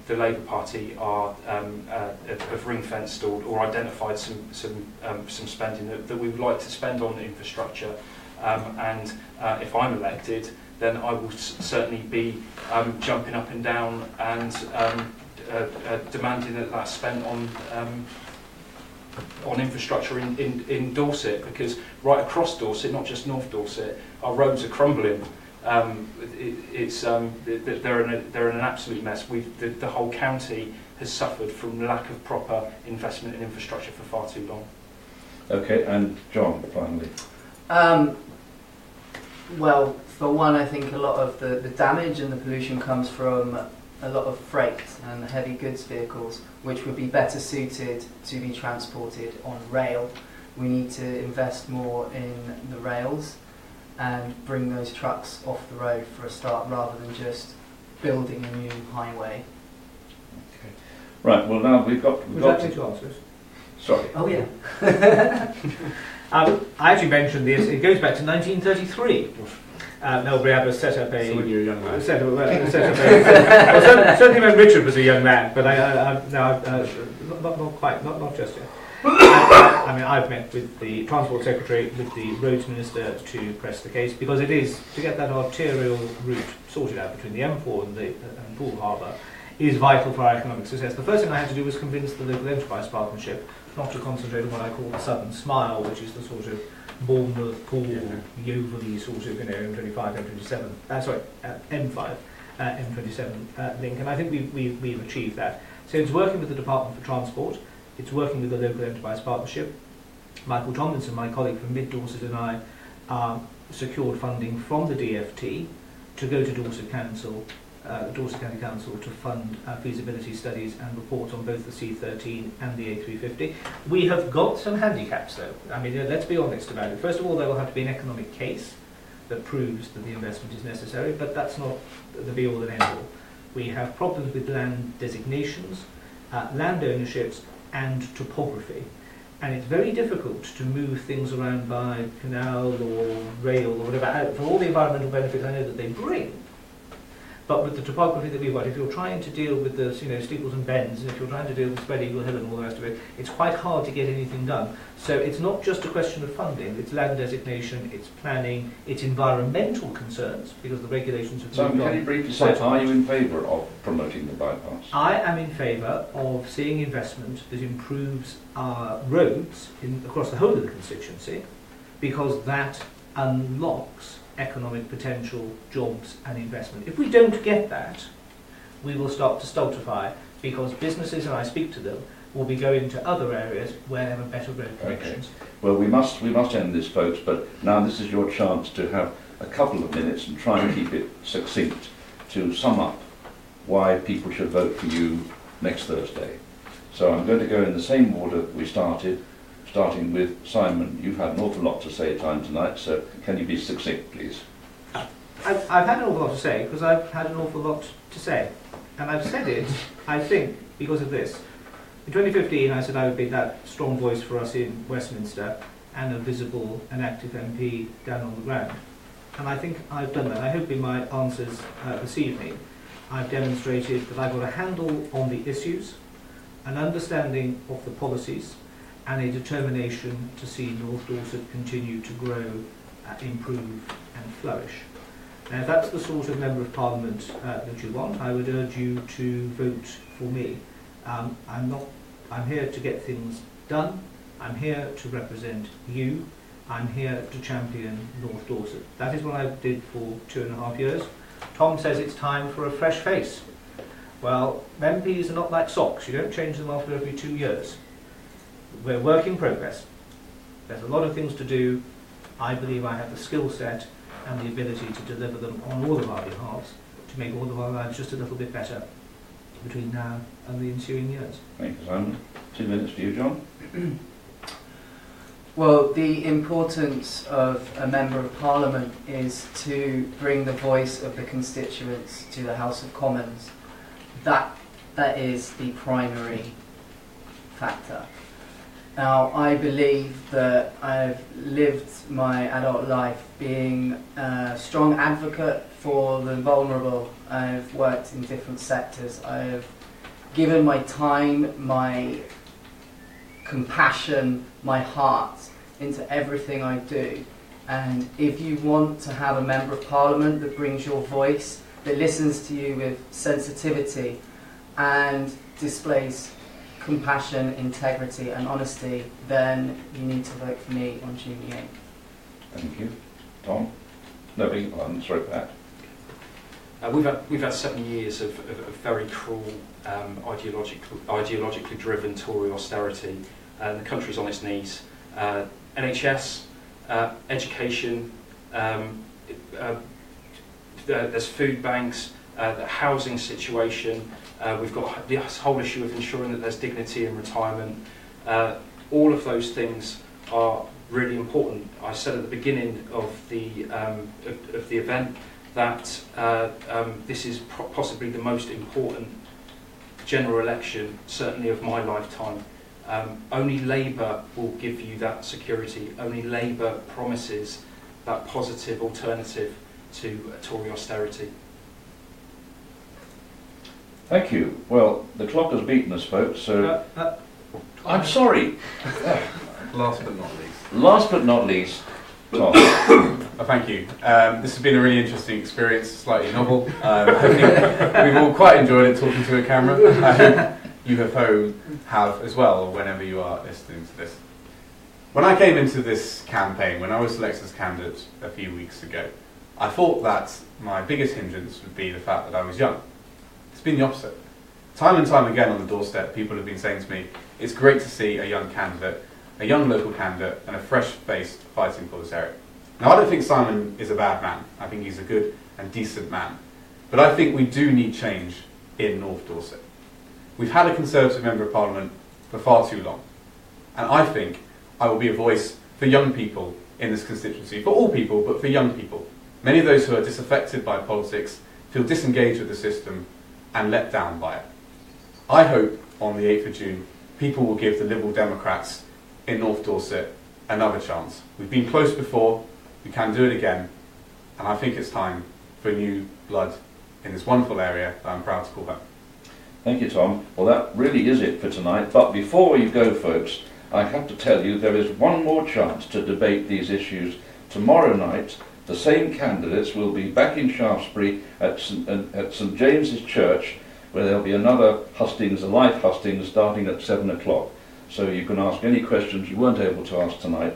the Labour Party have ring-fenced or identified some spending that we would like to spend on infrastructure, and if I'm elected, then I will certainly be jumping up and down and demanding that that's spent on infrastructure in Dorset, because right across Dorset, not just North Dorset, our roads are crumbling. They're in an absolute mess. The whole county has suffered from lack of proper investment in infrastructure for far too long. Okay, and John, finally. Well, for one, I think a lot of the damage and the pollution comes from a lot of freight and heavy goods vehicles, which would be better suited to be transported on rail. We need to invest more in the rails and bring those trucks off the road for a start, rather than just building a new highway. Okay. Right, well now we've got Would you like me to answer this? Sorry. Oh yeah. I actually mentioned this, it goes back to 1933. Melbury Abbott set up a... So when you were a young man. Certainly when Richard was a young man, but not just yet. I've met with the Transport Secretary, with the Roads Minister to press the case, because it is, to get that arterial route sorted out between the M4 and Poole Harbour, is vital for our economic success. The first thing I had to do was convince the local enterprise partnership not to concentrate on what I call the Southern Smile, which is the sort of Bournemouth, Poole, Yeovil sort of, M25, M27, M5, M27 link, and I think we've achieved that. So it's working with the Department for Transport, it's working with the local enterprise partnership. Michael Tomlinson, my colleague from Mid Dorset, and I secured funding from the DFT to go to Dorset County Council to fund feasibility studies and reports on both the C13 and the A350. We have got some handicaps though. Let's be honest about it. First of all, there will have to be an economic case that proves that the investment is necessary, but that's not the be-all and end-all. We have problems with land designations, land ownerships, and topography. And it's very difficult to move things around by canal or rail or whatever, for all the environmental benefits I know that they bring. But with the topography that we've got, if you're trying to deal with the steeples and bends, and if you're trying to deal with Spread Eagle Hill and all the rest of it, it's quite hard to get anything done. So it's not just a question of funding, it's land designation, it's planning, it's environmental concerns, because the regulations have So can you briefly say, are you in favour of promoting the bypass? I am in favour of seeing investment that improves our roads across the whole of the constituency, because that unlocks economic potential, jobs and investment. If we don't get that, we will start to stultify, because businesses, and I speak to them, will be going to other areas where there are better road connections. Okay. Well, we must end this, folks, but now this is your chance to have a couple of minutes and try and keep it succinct to sum up why people should vote for you next Thursday. So I'm going to go in the same order we started, starting with Simon. You've had an awful lot to say tonight, so can you be succinct, please? I've had an awful lot to say, because I've had an awful lot to say. And I've said it, I think, because of this. In 2015, I said I would be that strong voice for us in Westminster and a visible and active MP down on the ground. And I think I've done that. I hope in my answers this evening, I've demonstrated that I've got a handle on the issues, an understanding of the policies, and a determination to see North Dorset continue to grow, improve and flourish. Now, if that's the sort of Member of Parliament that you want, I would urge you to vote for me. I'm here to get things done. I'm here to represent you. I'm here to champion North Dorset. That is what I did for 2.5 years. Tom says it's time for a fresh face. Well, MPs are not like socks. You don't change them after every 2 years. We're work in progress. There's a lot of things to do. I believe I have the skill set and the ability to deliver them on all of our behalves to make all of our lives just a little bit better between now and the ensuing years. Thank you, Simon. 2 minutes for you, John. Well, the importance of a Member of Parliament is to bring the voice of the constituents to the House of Commons. That is the primary factor. Now, I believe that I've lived my adult life being a strong advocate for the vulnerable. I've worked in different sectors. I've given my time, my compassion, my heart into everything I do. And if you want to have a Member of Parliament that brings your voice, that listens to you with sensitivity and displays compassion, integrity and honesty, then you need to vote for me on June the 8th. Thank you. Tom? No, beg your pardon, sorry for that. We've had 7 years of very cruel, ideologically driven Tory austerity. The country's on its knees. NHS, education, there's food banks, the housing situation. We've got this whole issue of ensuring that there's dignity in retirement. All of those things are really important. I said at the beginning of the event that this is possibly the most important general election, certainly of my lifetime. Only Labour will give you that security. Only Labour promises that positive alternative to Tory austerity. Thank you. Well, the clock has beaten us, folks, so... I'm sorry. Last but not least. Last but not least, Tom. Thank you. This has been a really interesting experience, slightly novel. I think we've all quite enjoyed it talking to a camera. I hope you at home have as well, whenever you are listening to this. When I came into this campaign, when I was selected as candidate a few weeks ago, I thought that my biggest hindrance would be the fact that I was young. It's been the opposite. Time and time again on the doorstep, people have been saying to me, it's great to see a young candidate, a young local candidate, and a fresh face fighting for this area. Now, I don't think Simon is a bad man. I think he's a good and decent man. But I think we do need change in North Dorset. We've had a Conservative Member of Parliament for far too long. And I think I will be a voice for young people in this constituency, for all people, but for young people. Many of those who are disaffected by politics, feel disengaged with the system, and let down by it. I hope on the 8th of June, people will give the Liberal Democrats in North Dorset another chance. We've been close before, we can do it again, and I think it's time for new blood in this wonderful area that I'm proud to call home. Thank you, Tom. Well, that really is it for tonight. But before you go, folks, I have to tell you there is one more chance to debate these issues. Tomorrow night, the same candidates will be back in Shaftesbury at St James's Church, where there'll be another Hustings, a live Hustings, starting at 7 o'clock. So you can ask any questions you weren't able to ask tonight